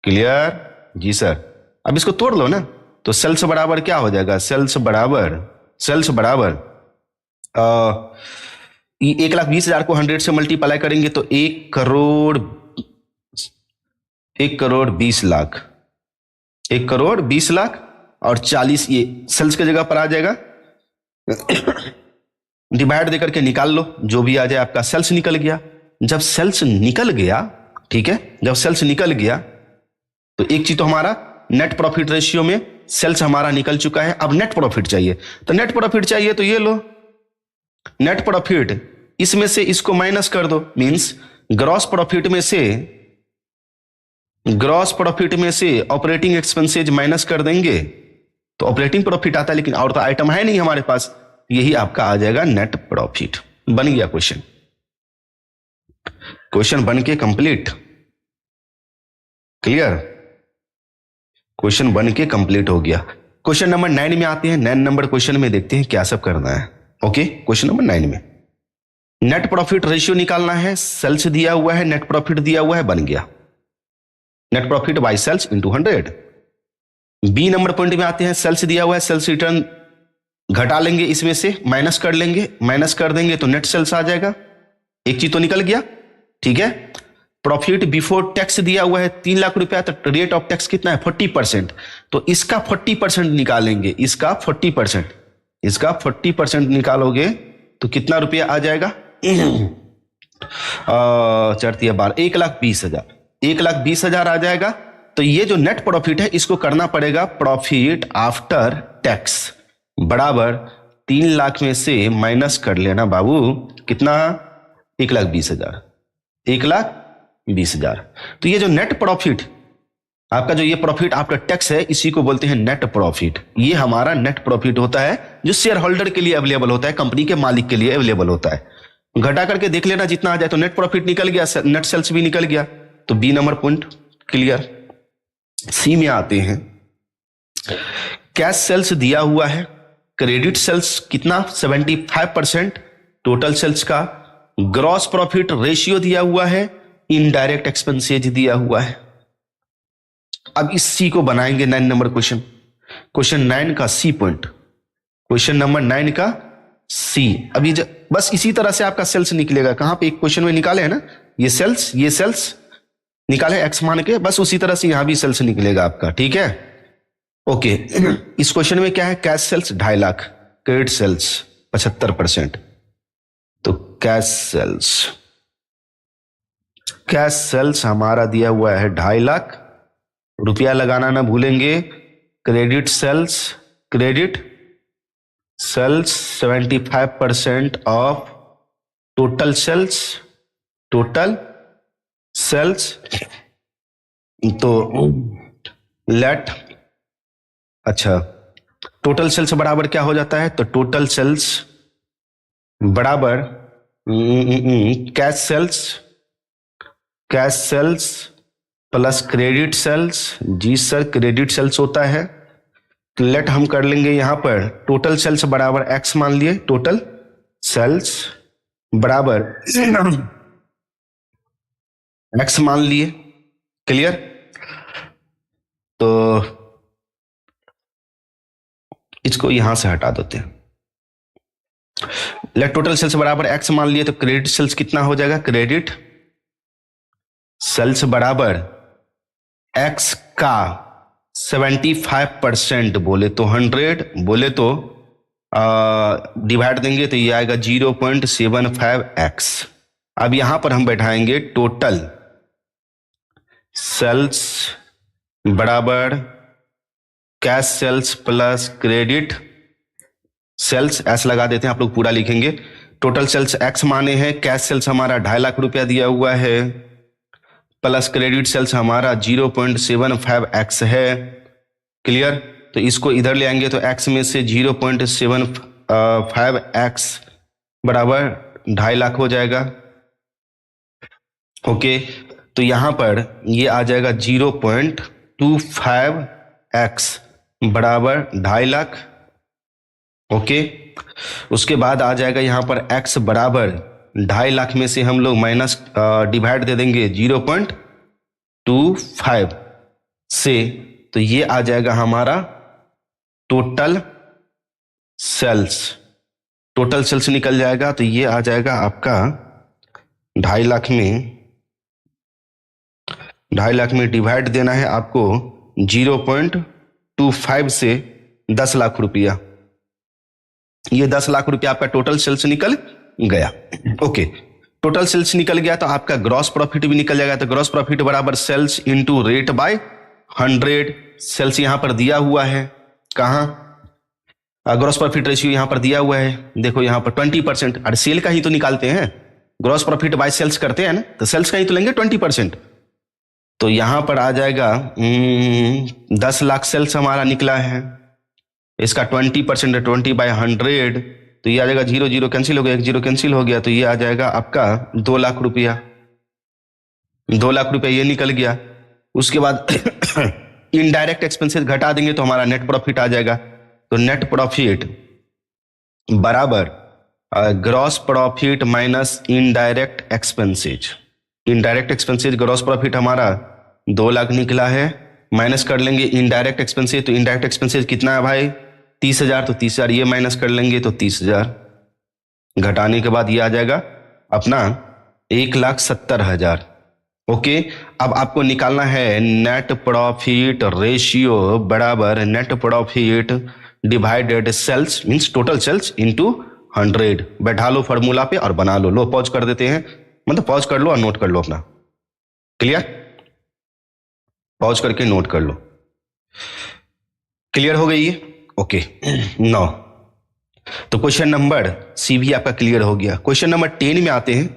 क्लियर? जी सर। अब इसको तोड़ लो ना, तो सेल्स बराबर क्या हो जाएगा? सेल्स बराबर 1,20,000 को 100 से मल्टीप्लाई करेंगे तो 1,20,00,000। 1,20,00,000 और 40 ये सेल्स की जगह पर आ जाएगा। डिवाइड देकर के निकाल लो, जो भी आ जाए आपका। सेल्स निकल गया। जब सेल्स निकल गया, ठीक है, जब सेल्स निकल गया तो एक चीज तो हमारा नेट प्रॉफिट रेशियो में सेल्स हमारा निकल चुका है। अब नेट प्रॉफिट चाहिए, तो नेट प्रॉफिट चाहिए तो ये लो नेट प्रॉफिट, इसमें से इसको माइनस कर दो। मींस ग्रॉस प्रॉफिट में से ऑपरेटिंग एक्सपेंसेज माइनस कर देंगे तो ऑपरेटिंग प्रॉफिट आता है, लेकिन और तो आइटम है नहीं हमारे पास। यही आपका आ जाएगा नेट प्रॉफिट। बन गया क्वेश्चन बन के कंप्लीट। क्लियर? क्वेश्चन बन के कंप्लीट हो गया। क्वेश्चन नंबर 9 में आते हैं। 9 नंबर क्वेश्चन में देखते हैं क्या सब करना है। ओके, क्वेश्चन नंबर 9 में नेट प्रॉफिट रेशियो निकालना है। सेल्स दिया हुआ है, नेट प्रॉफिट दिया हुआ है, बन गया net profit by sales into 100। B number point में आते हैं। सेल्स दिया हुआ है, सेल्स रिटर्न घटा लेंगे, इसमें से माइनस कर लेंगे, माइनस कर देंगे तो नेट सेल्स आ जाएगा। एक चीज तो निकल गया, ठीक है। प्रॉफिट बिफोर टैक्स दिया हुआ है 3 लाख रुपया, तो रेट ऑफ टैक्स कितना है? 40%। तो इसका 40% निकालेंगे, इसका 40% निकालोगे तो कितना रुपया आ जाएगा? 4×3=12, 1,20,000। 1,20,000 आ जाएगा। तो ये जो नेट प्रॉफिट है इसको करना पड़ेगा प्रॉफिट आफ्टर टैक्स बराबर 3 लाख में से माइनस कर लेना बाबू, कितना? 1,20,000। 1,20,000। तो ये जो नेट प्रॉफिट आपका, जो ये प्रॉफिट आफ्टर टैक्स है, इसी को बोलते हैं नेट प्रॉफिट। ये हमारा नेट प्रॉफिट होता है जो शेयर होल्डर के लिए अवेलेबल होता है, कंपनी के मालिक के लिए अवेलेबल होता है। घटा करके देख लेना जितना आ जाए। तो नेट प्रॉफिट निकल गया, नेट सेल्स भी निकल गया, तो बी नंबर पॉइंट क्लियर। सी में आते हैं। कैश सेल्स दिया हुआ है, क्रेडिट सेल्स कितना? 75% टोटल सेल्स का। ग्रॉस प्रॉफिट रेशियो दिया हुआ है, इनडायरेक्ट एक्सपेंसेज दिया हुआ है। अब इस सी को बनाएंगे 9 नंबर क्वेश्चन। क्वेश्चन 9 का सी पॉइंट, क्वेश्चन नंबर 9 का सी। अभी बस इसी तरह से आपका सेल्स निकलेगा। कहां पे? एक क्वेश्चन में निकाले है ना, ये सेल्स निकाले एक्स मान के, बस उसी तरह से यहां भी सेल्स निकलेगा आपका, ठीक है। ओके, इस क्वेश्चन में क्या है? Cash sales 2.5 lakh, credit sales 75%। तो कैश सेल्स हमारा दिया हुआ है 2.5 लाख रुपया, लगाना ना भूलेंगे। Credit sales 75% of total sales. तो लेट, अच्छा, टोटल सेल्स बराबर क्या हो जाता है? तो टोटल सेल्स बराबर cash sales plus credit sales. जी सर, क्रेडिट सेल्स होता है। लेट हम कर लेंगे यहां पर टोटल सेल्स बराबर एक्स मान लिए, टोटल सेल्स बराबर एक्स मान लिए। क्लियर? तो इसको यहां से हटा देते हैं। लेट टोटल सेल्स बराबर एक्स मान लिए, तो क्रेडिट सेल्स कितना हो जाएगा? क्रेडिट सेल्स बराबर एक्स का 75% बोले तो 100, बोले तो डिवाइड देंगे तो ये आएगा 0.75x। अब यहां पर हम बैठाएंगे टोटल सेल्स बराबर cash sales plus credit sales, ऐसा लगा देते हैं, आप लोग पूरा लिखेंगे। टोटल सेल्स एक्स माने हैं, कैश सेल्स हमारा 2.5 लाख रुपया दिया हुआ है, प्लस क्रेडिट सेल्स हमारा 0.75x है। क्लियर? तो इसको इधर ले आएंगे तो x में से 0.75x बराबर 2.5 लाख हो जाएगा। ओके, तो यहां पर ये आ जाएगा 0.25x बराबर 2.5 लाख। ओके, उसके बाद आ जाएगा यहां पर x बराबर 2.5 लाख में से हम लोग माइनस डिवाइड दे देंगे 0.25 से, तो ये आ जाएगा हमारा टोटल सेल्स। टोटल सेल्स निकल जाएगा, तो ये आ जाएगा आपका 2.5 लाख में डिवाइड देना है आपको 0.25 से 10 लाख रुपया। ये 10 लाख रुपया आपका टोटल सेल्स निकल गया। ओके, टोटल सेल्स निकल गया तो आपका ग्रॉस प्रॉफिट भी निकल जाएगा। तो ग्रॉस प्रॉफिट बराबर sales into rate by 100। Sales यहां पर दिया हुआ है, कहां ग्रॉस प्रॉफिट रेशियो यहां पर दिया हुआ है, देखो यहां पर 20%। अरे सेल का ही तो निकालते हैं, ग्रॉस प्रॉफिट बाय सेल्स करते हैं ना, तो सेल्स का ही तो लेंगे 20%। तो यहां पर आ जाएगा 10 लाख सेल्स हमारा निकला है, इसका 20% 20/100, तो ये आ जाएगा 0 0 कैंसिल हो गया, 1 0 कैंसिल हो गया, तो ये आ जाएगा आपका 2 लाख रुपया। 2 लाख रुपया ये निकल गया। उसके बाद इनडायरेक्ट एक्सपेंसेस घटा देंगे तो हमारा नेट प्रॉफिट आ जाएगा। तो नेट प्रॉफिट बराबर gross profit minus indirect expenses. Indirect expenses gross profit हमारा 2 लाख निकला है, माइनस कर लेंगे इनडायरेक्ट एक्सपेंसेज। तो इनडायरेक्ट एक्सपेंसेज कितना है भाई 30,000, तो 30,000 ये माइनस कर लेंगे तो 30,000 घटाने के बाद ये आ जाएगा अपना 1,70,000। ओके, अब आपको निकालना है नेट प्रॉफिट रेशियो बराबर net profit divided sales means total sales into 100। बैठा लो फॉर्मूला पे और बना लो। लो पॉज कर देते हैं, मतलब पॉज कर लो और नोट कर लो अपना। क्लियर, पॉज करके नोट कर लो। क्लियर हो गई ये? ओके, नो तो क्वेश्चन नंबर सी भी आपका क्लियर हो गया। क्वेश्चन नंबर 10 में आते हैं।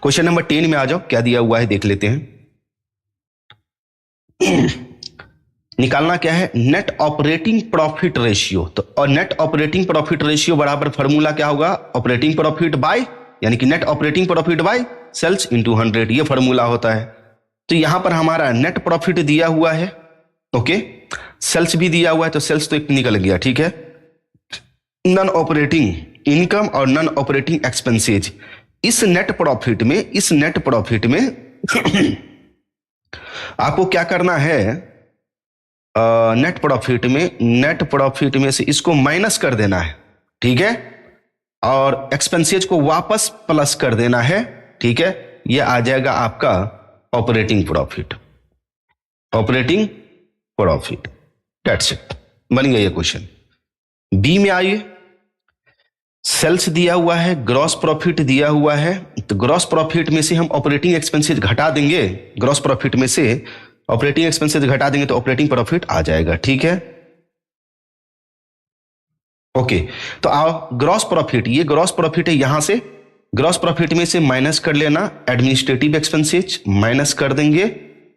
क्वेश्चन नंबर 10 में आ जाओ, क्या दिया हुआ है देख लेते हैं। निकालना क्या है, नेट ऑपरेटिंग प्रॉफिट रेशियो। तो और नेट ऑपरेटिंग प्रॉफिट रेशियो बराबर फॉर्मूला क्या होगा, ऑपरेटिंग प्रॉफिट बाय यानी कि net operating profit by sales into 100, ये फॉर्मूला होता है। तो यहां पर हमारा नेट प्रॉफिट दिया हुआ है, ओके, सेल्स भी दिया हुआ है, तो सेल्स तो एक निकल गया, ठीक है। नॉन ऑपरेटिंग इनकम और नॉन ऑपरेटिंग एक्सपेंसेज, इस नेट प्रॉफिट में आपको क्या करना है, नेट प्रॉफिट में से इसको माइनस कर देना है, ठीक है, और एक्सपेंसेज को वापस प्लस कर देना है, ठीक है। यह आ जाएगा आपका ऑपरेटिंग प्रॉफिट। दैट्स इट, बन गया ये क्वेश्चन। बी में आइए, सेल्स दिया हुआ है, ग्रॉस प्रॉफिट दिया हुआ है, तो ग्रॉस प्रॉफिट में से हम ऑपरेटिंग एक्सपेंसेज घटा देंगे, ग्रॉस प्रॉफिट में से ऑपरेटिंग एक्सपेंसेज घटा देंगे तो ऑपरेटिंग प्रॉफिट आ जाएगा, ठीक है। ओके, तो आओ ग्रॉस प्रॉफिट, ये ग्रॉस प्रॉफिट है, यहां से ग्रॉस प्रॉफिट में से माइनस कर लेना एडमिनिस्ट्रेटिव एक्सपेंसेज, माइनस कर देंगे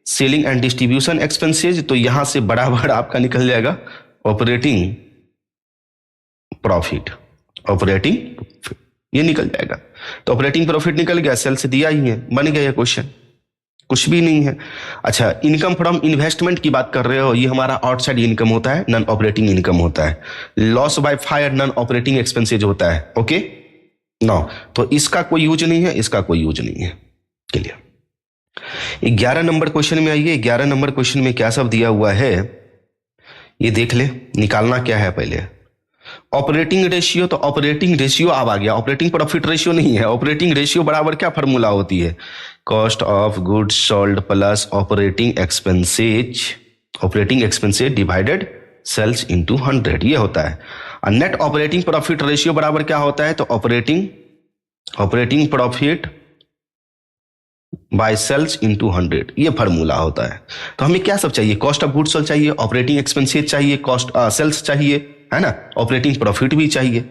सेलिंग एंड डिस्ट्रीब्यूशन एक्सपेंसेज, तो यहां से बराबर आपका निकल जाएगा ऑपरेटिंग प्रॉफिट। ये निकल जाएगा, तो ऑपरेटिंग प्रॉफिट निकल गया, सेल्स दिया ही है, बन गया ये क्वेश्चन, कुछ भी नहीं है। अच्छा, इनकम फ्रॉम इन्वेस्टमेंट की बात कर रहे हो, ये हमारा आउटसाइड इनकम होता है, नॉन ऑपरेटिंग इनकम होता है। Loss by fire non operating expenses होता है, ओके नो, तो इसका कोई यूज नहीं है, इसका कोई यूज नहीं है। क्लियर। 11 नंबर क्वेश्चन में आइए। 11 नंबर क्वेश्चन में क्या सब दिया हुआ है ये देख ले। निकालना क्या है पहले, ऑपरेटिंग रेशियो, तो ऑपरेटिंग रेशियो अब आ गया, ऑपरेटिंग प्रॉफिट रेशियो नहीं है। ऑपरेटिंग रेशियो बराबर क्या फॉर्मूला होती है, cost of goods sold plus operating expenses divided sales into 100, ये होता है। और नेट ऑपरेटिंग प्रॉफिट रेशियो बराबर क्या होता है, तो operating profit by sales into 100, ये फॉर्मूला होता है। तो हमें क्या सब चाहिए, कॉस्ट ऑफ गुड्स सोल्ड चाहिए, ऑपरेटिंग एक्सपेंसेज चाहिए, सेल्स चाहिए, है ना, ऑपरेटिंग प्रॉफिट भी चाहिए।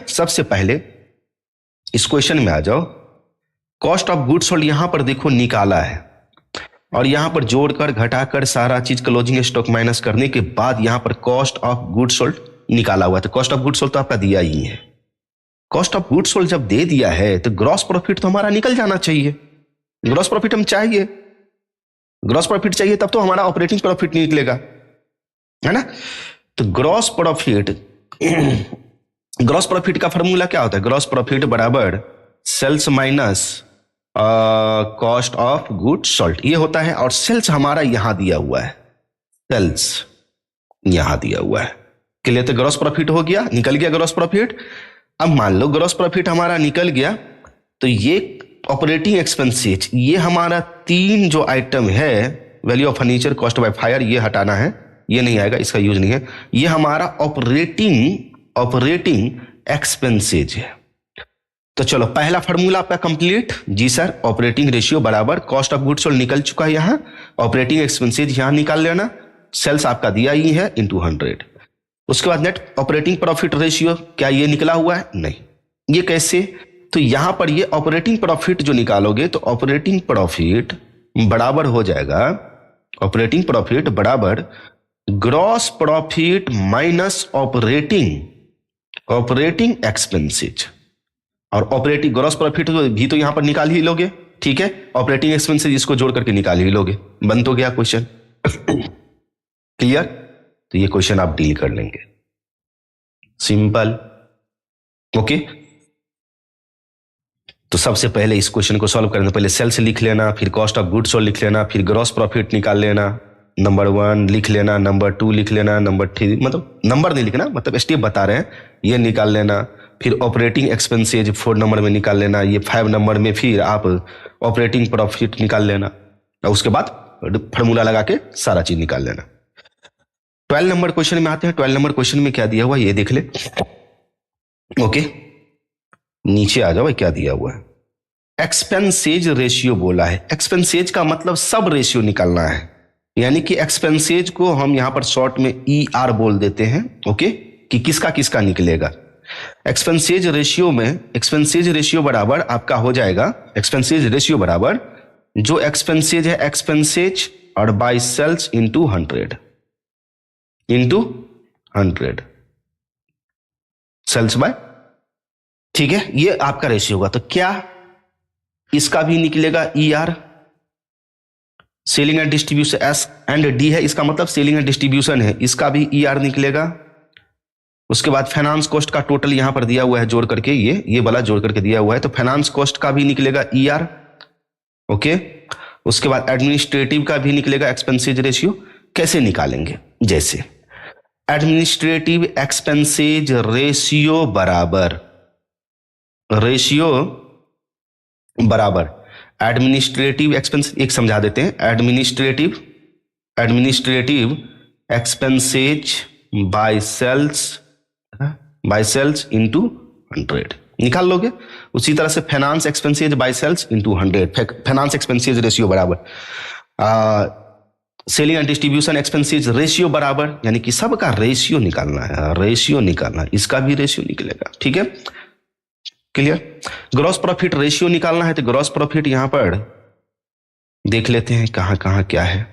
सबसे पहले इस क्वेश्चन में आ जाओ, कॉस्ट ऑफ गुड्स सोल्ड यहां पर देखो निकाला है, और यहां पर जोड़कर घटाकर सारा चीज क्लोजिंग स्टॉक माइनस करने के बाद यहां पर कॉस्ट ऑफ गुड्स सोल्ड निकाला हुआ है। तो कॉस्ट ऑफ गुड्स सोल्ड तो आपका दिया ही है, कॉस्ट ऑफ गुड्स सोल्ड जब दे दिया है तो ग्रॉस प्रॉफिट तो हमारा निकल जाना चाहिए। ग्रॉस प्रॉफिट हम चाहिए, ग्रॉस प्रॉफिट चाहिए तब तो हमारा ऑपरेटिंग प्रॉफिट नहीं निकलेगा, है ना। तो ग्रॉस प्रॉफिट ग्रॉस प्रॉफिट का फॉर्मूला क्या होता है? ग्रॉस प्रॉफिट बराबर sales minus cost of goods sold, ये होता है। और सेल्स हमारा यहां दिया हुआ है, सेल्स यहां दिया हुआ है। क्लियर? तो ग्रॉस प्रॉफिट हो गया, निकल गया ग्रॉस प्रॉफिट। अब मान लो ग्रॉस प्रॉफिट हमारा निकल गया, तो ये ऑपरेटिंग एक्सपेंसेज, ये हमारा तीन जो आइटम है, value of furniture, cost by fire, ये हटाना है, ये नहीं आएगा, इसका यूज नहीं है। ये हमारा ऑपरेटिंग एक्सपेंसेज है। तो चलो पहला फॉर्मूला आपका कंप्लीट। जी सर, ऑपरेटिंग रेशियो बराबर कॉस्ट ऑफ गुड्स सोल्ड निकल चुका है यहां, ऑपरेटिंग एक्सपेंसेज यहां निकाल लेना, सेल्स आपका दिया ही है इंटू 100। उसके बाद नेट ऑपरेटिंग प्रॉफिट रेशियो, क्या ये निकला हुआ है? नहीं। ये कैसे? तो यहां पर ये ऑपरेटिंग प्रॉफिट जो निकालोगे तो ऑपरेटिंग प्रॉफिट बराबर हो जाएगा, ऑपरेटिंग प्रॉफिट बराबर gross profit minus operating expenses. और ऑपरेटिंग ग्रॉस प्रॉफिट भी तो यहां पर निकाल ही लोगे, ठीक है। ऑपरेटिंग एक्सपेंसेज इसको जोड़ करके निकाल ही लोगे, बन तो गया क्वेश्चन। क्लियर? तो ये क्वेश्चन आप डील कर लेंगे, सिंपल। ओके, तो सबसे पहले इस क्वेश्चन को सॉल्व करने से पहले सेल्स लिख लेना, फिर कॉस्ट ऑफ गुड्स सोल्ड लिख लेना, फिर ग्रॉस प्रॉफिट निकाल लेना, नंबर 1 लिख लेना, नंबर 2 लिख लेना, नंबर 3, मतलब नंबर नहीं लिखना, मतलब स्टेप बता रहे हैं, ये निकाल लेना। फिर ऑपरेटिंग एक्सपेंसेज 4 नंबर में निकाल लेना, ये 5 नंबर में फिर आप ऑपरेटिंग प्रॉफिट निकाल लेना, और उसके बाद फॉर्मूला लगा के सारा चीज निकाल लेना। 12 नंबर क्वेश्चन में आते हैं। 12 नंबर क्वेश्चन में क्या दिया हुआ है ये देख ले। ओके, नीचे आ जाओ, क्या दिया हुआ है? एक्सपेंसेज रेशियो बोला है। एक्सपेंसेज का मतलब सब रेशियो निकालना है, यानी कि एक्सपेंसेज को हम यहां पर शॉर्ट में ER बोल देते हैं। ओके, कि किसका किसका निकलेगा। एक्सपेंसेज रेशियो में एक्सपेंसेज रेशियो बराबर आपका हो जाएगा, एक्सपेंसेज रेशियो बराबर जो एक्सपेंसेज है, एक्सपेंसेज और by sales into 100 sales by, ठीक है, ये आपका रेशियो होगा। तो क्या इसका भी निकलेगा ER, selling and distribution, S&D है, इसका मतलब सेलिंग एंड डिस्ट्रीब्यूशन है, इसका भी ER निकलेगा। उसके बाद फाइनेंस कॉस्ट का टोटल यहां पर दिया हुआ है जोड़ करके, ये वाला जोड़ करके दिया हुआ है, तो फाइनेंस कॉस्ट का भी निकलेगा ER। ओके, उसके बाद एडमिनिस्ट्रेटिव का भी निकलेगा एक्सपेंसेज रेशियो। कैसे निकालेंगे? जैसे एडमिनिस्ट्रेटिव एक्सपेंसेज रेशियो बराबर एडमिनिस्ट्रेटिव एक्सपेंस, एक समझा देते हैं, administrative expenses by sales into 100 निकाल लोगे। उसी तरह से finance expenses by sales into 100, finance expenses ratio बराबर selling and distribution expenses ratio बराबर, यानी कि सबका रेशियो निकालना है, रेशियो निकालना, इसका भी रेशियो निकलेगा, ठीक है। क्लियर? ग्रॉस प्रॉफिट रेशियो निकालना है, तो ग्रॉस प्रॉफिट यहां पर देख लेते हैं कहां कहां क्या है।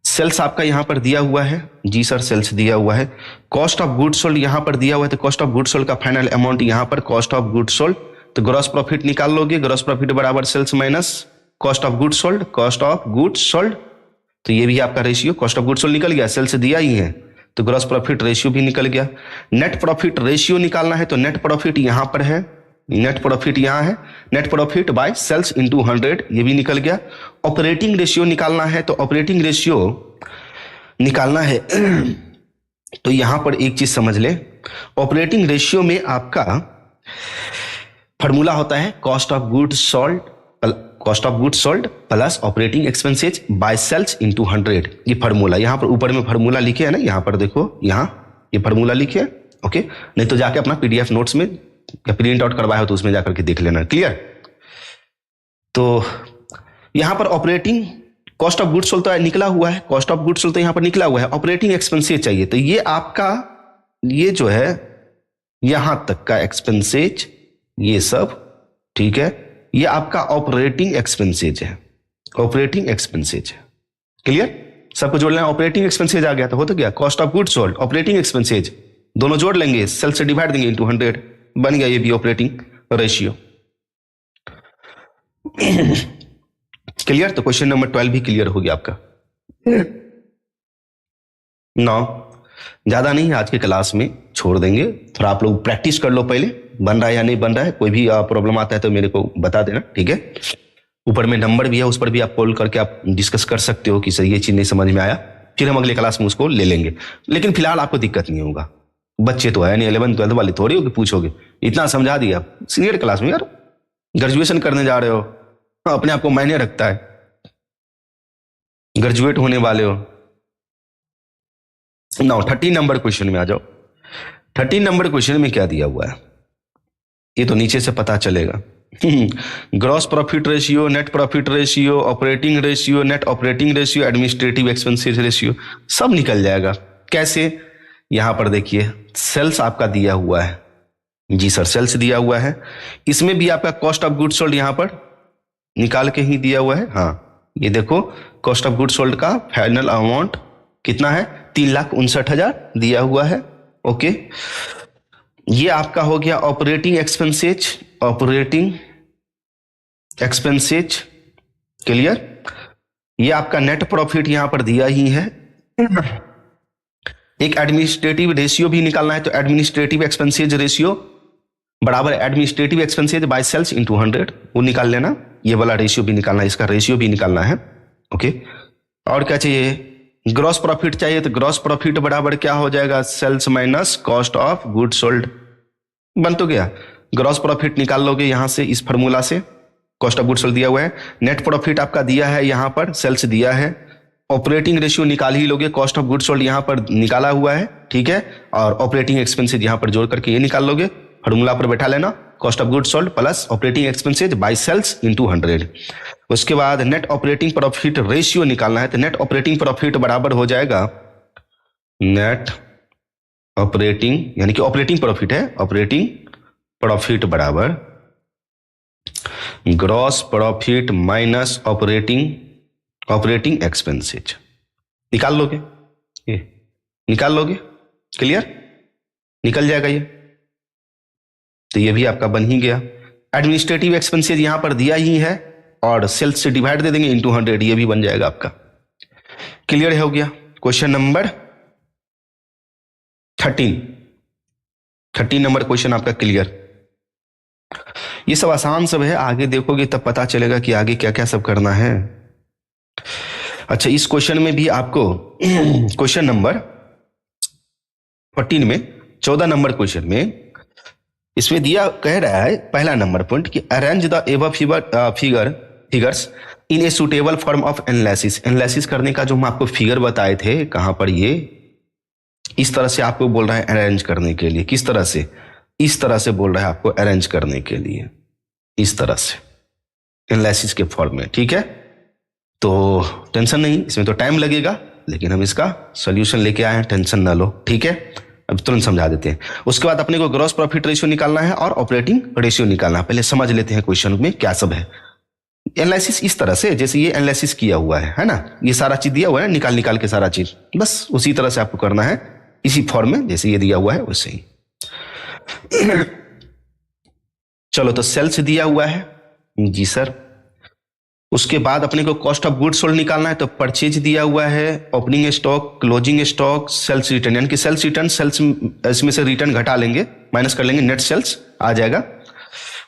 सेल्स आपका यहां पर दिया हुआ है, जी सर सेल्स दिया हुआ है। कॉस्ट ऑफ गुड्स सोल्ड यहां पर दिया हुआ है, तो कॉस्ट ऑफ गुड्स सोल्ड का फाइनल अमाउंट यहां पर कॉस्ट ऑफ गुड्स सोल्ड, तो ग्रॉस प्रॉफिट निकाल लोगे। ग्रॉस प्रॉफिट बराबर sales minus cost of goods sold, cost of goods sold, तो ये भी आपका ratio, cost of goods sold निकल गया, सेल्स दिया ही है, तो ग्रॉस प्रॉफिट रेशियो भी निकल गया। नेट प्रॉफिट रेशियो निकालना है, तो नेट प्रॉफिट यहां पर है, नेट प्रॉफिट यहां है, net profit by sales into 100, ये भी निकल गया। ऑपरेटिंग रेशियो निकालना है, तो ऑपरेटिंग रेशियो निकालना है तो यहां पर एक चीज समझ ले, ऑपरेटिंग रेशियो में आपका फॉर्मूला होता है cost of goods sold plus operating expenses by sales into 100, ये फॉर्मूला यहां पर ऊपर में फॉर्मूला लिखे है ना, यहां पर देखो, यहां ये फॉर्मूला लिखे है। ओके, नहीं तो जाके अपना PDF नोट्स में या प्रिंट आउट करवाया हो तो उसमें जाकर के देख लेना। क्लियर? तो यहां पर operating cost of goods sold तो निकला हुआ है, कॉस्ट ऑफ गुड्स सोल्ड तो यहां पर निकला हुआ है, ऑपरेटिंग एक्सपेंसेज चाहिए, तो ये आपका ये जो है यहां तक का एक्सपेंसेज, ये सब ठीक है, ये आपका ऑपरेटिंग एक्सपेंसेज है, ऑपरेटिंग एक्सपेंसेज है। क्लियर? सबको जोड़ लेना, ऑपरेटिंग एक्सपेंसेज आ गया तो हो तो गया, cost of goods sold operating expenses दोनों जोड़ लेंगे, सेल्स से डिवाइड देंगे इंटू 100, बन गया ये भी ऑपरेटिंग रेशियो। क्लियर? तो क्वेश्चन नंबर 12 भी क्लियर हो गया आपका। 9 ज्यादा नहीं आज के क्लास में छोड़ देंगे, थोड़ा आप लोग प्रैक्टिस कर लो पहले, बन रहा है या नहीं बन रहा है। कोई भी प्रॉब्लम आता है तो मेरे को बता देना, ठीक है? ऊपर में नंबर भी है, उस पर भी आप कॉल करके आप डिस्कस कर सकते हो कि सर ये चीज नहीं समझ में आया, फिर हम अगले क्लास में उसको ले लेंगे। लेकिन फिलहाल आपको दिक्कत नहीं होगा, बच्चे तो है नहीं, 11th 12th वाले थोड़ी हो कि पूछोगे, इतना समझा दिया। सीनियर क्लास में यार, ग्रेजुएशन करने जा रहे हो, अपने आप को मायने रखता है, ग्रेजुएट होने वाले हो। नाउ 13 नंबर क्वेश्चन में आ जाओ। 13 नंबर क्वेश्चन में क्या दिया हुआ है ये तो नीचे से पता चलेगा। Gross profit ratio, net profit ratio, operating ratio, net operating ratio, administrative expenses ratio, सब निकल जाएगा। कैसे? यहां पर देखिए सेल्स आपका दिया हुआ है, जी सर सेल्स दिया हुआ है, इसमें भी आपका कॉस्ट ऑफ गुड्स सोल्ड यहां पर निकाल के ही दिया हुआ है। हाँ ये देखो कॉस्ट ऑफ गुड्स सोल्ड का फाइनल अमाउंट कितना है, 3,59,000 दिया हुआ है। ओके, ये आपका हो गया operating expenses, operating expenses. Clear? ये आपका नेट प्रॉफिट यहां पर दिया ही है। एक एडमिनिस्ट्रेटिव रेशियो भी निकालना है, तो एडमिनिस्ट्रेटिव एक्सपेंसेज रेशियो बराबर administrative expenses by sales into 100, वो निकाल लेना। ये वाला रेशियो भी निकालना है, इसका रेशियो भी निकालना है। ओके, और क्या चाहिए? ग्रॉस प्रॉफिट चाहिए, तो ग्रॉस प्रॉफिट बराबर क्या हो जाएगा, sales minus cost of goods sold. बन तो गया। ग्रॉस प्रॉफिट निकाल लोगे यहां से, इस फार्मूला से, कॉस्ट ऑफ गुड्स सोल्ड दिया हुआ है, नेट प्रॉफिट आपका दिया है, यहां पर सेल्स दिया है, ऑपरेटिंग रेशियो निकाल ही लोगे, कॉस्ट ऑफ गुड्स सोल्ड यहां पर निकाला हुआ है, ठीक है, और ऑपरेटिंग एक्सपेंसेज यहां पर जोड़ करके ये निकाल लोगे, फार्मूला पर बैठा लेना, cost of goods sold plus operating expenses by sales into 100। उसके बाद नेट ऑपरेटिंग प्रॉफिट रेशियो निकालना है, तो नेट ऑपरेटिंग प्रॉफिट बराबर हो जाएगा नेट ऑपरेटिंग, यानी कि ऑपरेटिंग प्रॉफिट है, ऑपरेटिंग प्रॉफिट बराबर gross profit minus operating expenses. निकाल लोगे, ये निकाल लोगे। क्लियर? निकल जाएगा ये, तो ये भी आपका बन ही गया। एडमिनिस्ट्रेटिव एक्सपेंसेज यहां पर दिया ही है और सेल्स से डिवाइड दे देंगे इनटू 100, ये भी बन जाएगा आपका। क्लियर हो गया? क्वेश्चन नंबर 13 नंबर क्वेश्चन आपका क्लियर। ये सब आसान सब है, आगे देखोगे तब पता चलेगा कि आगे क्या क्या सब करना है। अच्छा, इस क्वेश्चन में भी आपको क्वेश्चन नंबर 14 में 14 नंबर क्वेश्चन में इसमें दिया, कह रहा है पहला नंबर पॉइंट कि arrange the above figures in a suitable form of analysis. Analysis करने का जो हम आपको फिगर बताए थे, कहां पर, ये इस तरह से आपको बोल रहा है अरेंज करने के लिए। किस तरह से? इस तरह से बोल रहा है आपको अरेंज करने के लिए, इस तरह से एनालिसिस के फॉर्म में, ठीक है? तो टेंशन नहीं, इसमें तो टाइम लगेगा, लेकिन हम इसका सॉल्यूशन लेके आए हैं, टेंशन ना लो, ठीक है? अब तुरंत समझा देते हैं। उसके बाद अपने को ग्रॉस प्रॉफिट रेशियो निकालना है और ऑपरेटिंग रेशियो निकालना है। पहले समझ लेते हैं क्वेश्चन में क्या सब है। एनालिसिस इस तरह से, जैसे ये एनालिसिस किया हुआ है ना, ये सारा चीज दिया हुआ है, निकाल के सारा चीज, बस उसी तरह से आपको करना है, इसी फॉर्म में जैसे ये दिया हुआ है वैसे ही। चलो, तो सेल्स दिया हुआ है, जी सर। उसके बाद अपने को कॉस्ट ऑफ गुड्स सोल्ड निकालना है, तो परचेज दिया हुआ है, opening stock, closing stock, sales return, यानी कि सेल्स रिटर्न, सेल्स इसमें से रिटर्न घटा लेंगे, माइनस कर लेंगे, नेट सेल्स आ जाएगा।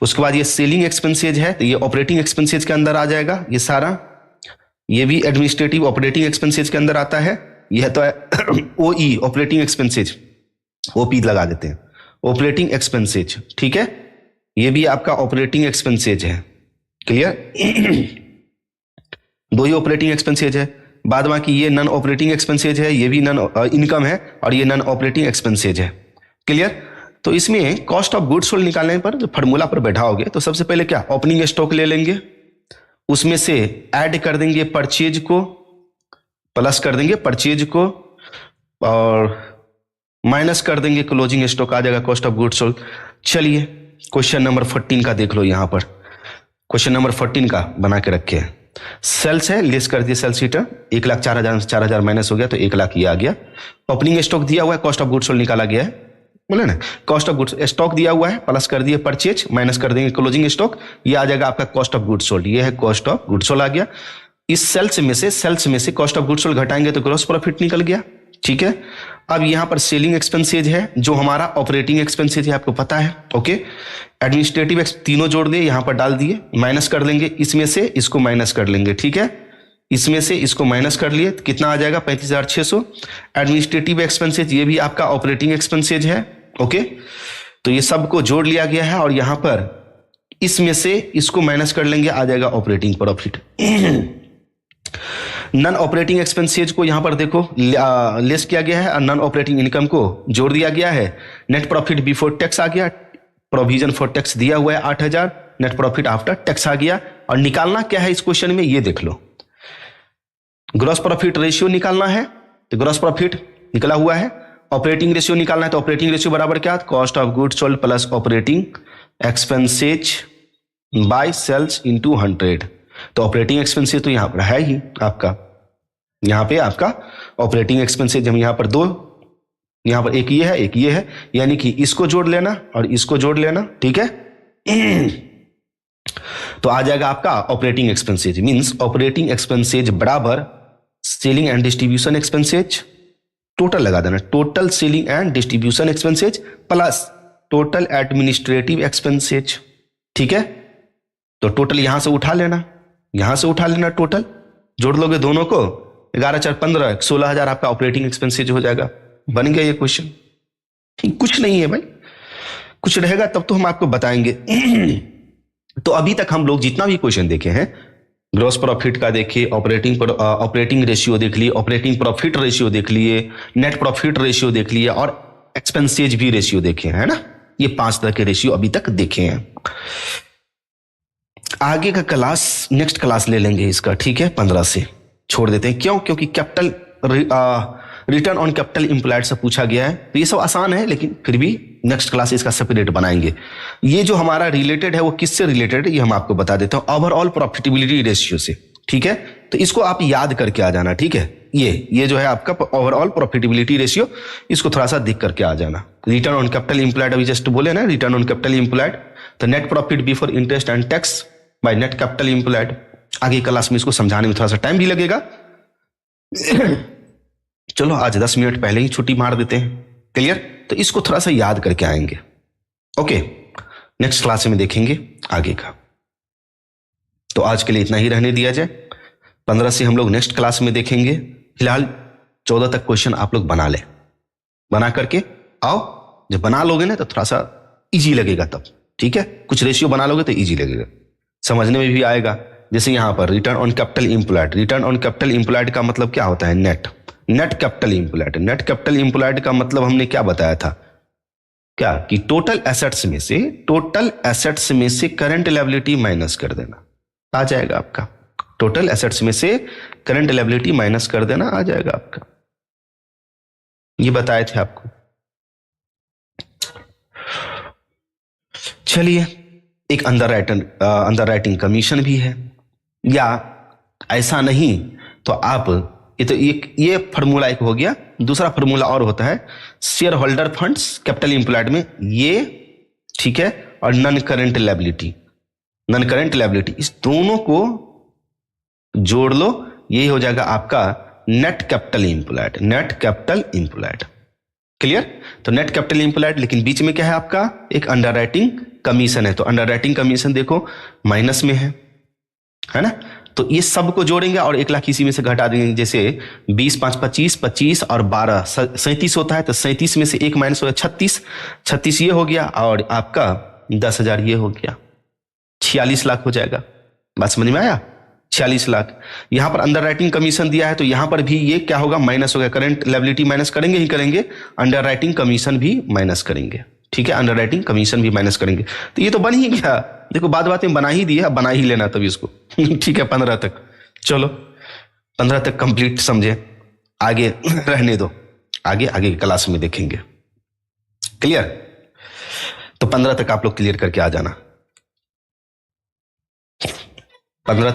उसके बाद ये सेलिंग एक्सपेंसेज है, तो ये ऑपरेटिंग एक्सपेंसेज के अंदर आ जाएगा ये सारा। ये भी एडमिनिस्ट्रेटिव ऑपरेटिंग एक्सपेंसेज के अंदर आता है। यह तो है ओई, ऑपरेटिंग एक्सपेंसेज, ओपी लगा देते हैं, ऑपरेटिंग एक्सपेंसेज, ठीक है? ये भी आपका ऑपरेटिंग एक्सपेंसेज है। क्लियर? दो ही ऑपरेटिंग एक्सपेंसेज है, बाद बाकी ये नॉन ऑपरेटिंग एक्सपेंसेज है, ये भी नॉन इनकम है, और ये नॉन ऑपरेटिंग एक्सपेंसेज है। क्लियर? तो इसमें कॉस्ट ऑफ गुड्स सोल्ड निकालने पर जो फार्मूला पर बैठाओगे, तो सबसे पहले क्या, ओपनिंग स्टॉक ले लेंगे, उसमें से ऐड कर देंगे परचेज को, प्लस कर देंगे परचेज को, और माइनस कर देंगे क्लोजिंग स्टॉक, आ जाएगा कॉस्ट ऑफ गुड्स सोल्ड। चलिए क्वेश्चन नंबर 14 का देख लो, यहां पर क्वेश्चन नंबर 14 का बना के रखे हैं। सेल्स है, लेस कर दिए सेल्स रिटर्न, 1,04,000 4,000 माइनस हो गया, तो 1 लाख ये आ गया। ओपनिंग स्टॉक दिया हुआ है, कॉस्ट ऑफ गुड्स सोल्ड निकाला गया है, बोले ना, कॉस्ट ऑफ गुड्स स्टॉक दिया हुआ है, प्लस कर दिए परचेज, माइनस कर देंगे क्लोजिंग स्टॉक, ये आ जाएगा आपका कॉस्ट ऑफ गुड्स सोल्ड। ये है कॉस्ट ऑफ गुड्स सोल्ड आ गया। इस सेल्स में से कॉस्ट ऑफ गुड्स सोल्ड घटाएंगे तो ग्रॉस प्रॉफिट निकल गया। ठीक है, अब यहां पर सेलिंग एक्सपेंसेज है जो हमारा ऑपरेटिंग एक्सपेंसेज है, आपको पता है। ओके, एडमिनिस्ट्रेटिव तीनों जोड़ दिए, यहां पर डाल दिए, माइनस कर लेंगे, इसमें से इसको माइनस कर लेंगे। ठीक है, इसमें से इसको माइनस कर लिए, कितना आ जाएगा 35,600। एडमिनिस्ट्रेटिव एक्सपेंसेज ये भी आपका ऑपरेटिंग एक्सपेंसेज है। ओके, तो ये सबको जोड़ लिया गया है और यहां पर इसमें से इसको माइनस कर लेंगे, आ जाएगा operating profit. Non operating expenses को यहां पर देखो लेस किया गया है और नॉन ऑपरेटिंग इनकम को जोड़ दिया गया है। नेट प्रॉफिट बिफोर टैक्स आ गया, प्रोविजन फॉर टैक्स दिया हुआ है 8,000, नेट प्रॉफिट आफ्टर टैक्स आ गया। और निकालना क्या है इस क्वेश्चन में, ये देख लो, ग्रॉस प्रॉफिट रेशियो निकालना है, तो ग्रॉस प्रॉफिट निकला हुआ है। ऑपरेटिंग रेशियो निकालना है, तो ऑपरेटिंग रेशियो बराबर क्या, cost of goods sold plus operating expenses by sales into 100। तो ऑपरेटिंग एक्सपेंसेज तो यहां पर है ही आपका, यहां पे आपका ऑपरेटिंग एक्सपेंसेज हम यहां पर दो, यहां पर एक ये है एक ये है, यानी कि इसको जोड़ लेना और इसको जोड़ लेना। ठीक है, तो आ जाएगा आपका operating expenses, means operating expenses बराबर selling and distribution expenses, total लगा देना, total selling and distribution expenses plus total administrative expenses. ठीक है, तो टोटल यहां से उठा लेना, यहां से उठा लेना, टोटल जोड़ लोगे दोनों को, 11 4 15 16,000 आपका ऑपरेटिंग एक्सपेंसेज हो जाएगा। बन गया ये क्वेश्चन। कुछ नहीं है भाई, कुछ रहेगा तब तो हम आपको बताएंगे। तो अभी तक हम लोग जितना भी क्वेश्चन देखे हैं, ग्रॉस प्रॉफिट का देखिए, ऑपरेटिंग रेशियो देख लिए, ऑपरेटिंग प्रॉफिट रेशियो देख लिए, नेट प्रॉफिट रेशियो देख लिए और एक्सपेंसेज भी रेशियो देखे हैं ना। ये 5 तरह के रेशियो अभी तक देखे हैं। आगे का क्लास नेक्स्ट क्लास ले लेंगे इसका। ठीक है, 15 से छोड़ देते हैं, क्यों, क्योंकि capital return on capital employed से पूछा गया है, तो ये सब आसान है, लेकिन फिर भी नेक्स्ट क्लास इसका सेपरेट बनाएंगे। ये जो हमारा रिलेटेड है वो किससे रिलेटेड है ये हम आपको बता देता हूं, ओवरऑल प्रॉफिटेबिलिटी रेशियो से। ठीक है, तो इसको आप याद करके आ जाना। ठीक है, ये जो है आपका ओवरऑल प्रॉफिटेबिलिटी रेशियो, इसको थोड़ा सा दिख करके आ जाना। रिटर्न ऑन कैपिटल इंप्लॉयड अभी जस्ट बोले ना, रिटर्न ऑन कैपिटल इंप्लॉयड, तो net profit before interest and tax by net capital employed. आगे क्लास में इसको समझाने में थोड़ा सा टाइम भी लगेगा। चलो आज 10 मिनट पहले ही छुट्टी मार देते हैं, क्लियर। तो इसको थोड़ा सा याद करके आएंगे। ओके, नेक्स्ट क्लास में देखेंगे आगे का। तो आज के लिए इतना ही रहने दिया जाए, 15 से हम लोग नेक्स्ट क्लास में देखेंगे। फिलहाल 14 तक क्वेश्चन आप लोग बना ले, बना करके आओ। जब बना लोगे ना तो थोड़ा सा इजी लगेगा तब। ठीक है, कुछ रेशियो बना लोगे तो इजी लगेगा, समझने में भी आएगा। जैसे यहां पर return on capital employed, return on capital employed का मतलब क्या होता है, net capital employed. Net capital employed का मतलब हमने क्या बताया था, क्या कि टोटल एसेट्स में से करंट लायबिलिटी माइनस कर देना, आ जाएगा आपका। टोटल एसेट्स में से करंट लायबिलिटी माइनस कर देना, आ जाएगा आपका। ये बताए थे आपको। चलिए, एक अंडर राइटिंग कमीशन भी है, या ऐसा नहीं तो आप ये फार्मूला एक हो गया। दूसरा फार्मूला और होता है share holder funds capital employed में ये, ठीक है, और नॉन करंट लायबिलिटी, इस दोनों को जोड़ लो, ये हो जाएगा आपका नेट कैपिटल इंप्लॉयड। क्लियर। तो नेट कैपिटल इंप्लॉयड, लेकिन बीच में क्या है आपका, एक अंडर राइटिंग कमीशन है। तो अंडर राइटिंग कमीशन देखो माइनस में है ना। तो ये सब को जोड़ेंगे और 1 लाख इसी में से घटा देंगे। जैसे 20 5 25, 25 और 12 37 होता है, तो 37 में से 1 माइनस हो गया 36 ये हो गया, और आपका 10,000 ये हो गया, 46 लाख हो जाएगा। बात समझ में आया, 46 लाख। यहां पर अंडर राइटिंग कमीशन दिया है, तो यहां पर भी ये क्या होगा, माइनस हो गया। करंट लायबिलिटी माइनस करेंगे ही करेंगे, अंडर राइटिंग कमीशन भी माइनस करेंगे। ठीक है, अंडर राइटिंग कमीशन भी माइनस करेंगे। तो ये तो बन ही गया, देखो बात में बना ही दिया, बना ही लेना तभी इसको। ठीक है, 15 तक चलो, 15 तक कंप्लीट समझे, आगे रहने दो, आगे क्लास में देखेंगे। क्लियर। तो 15 तक आप लोग क्लियर करके आ जाना, 15 तक।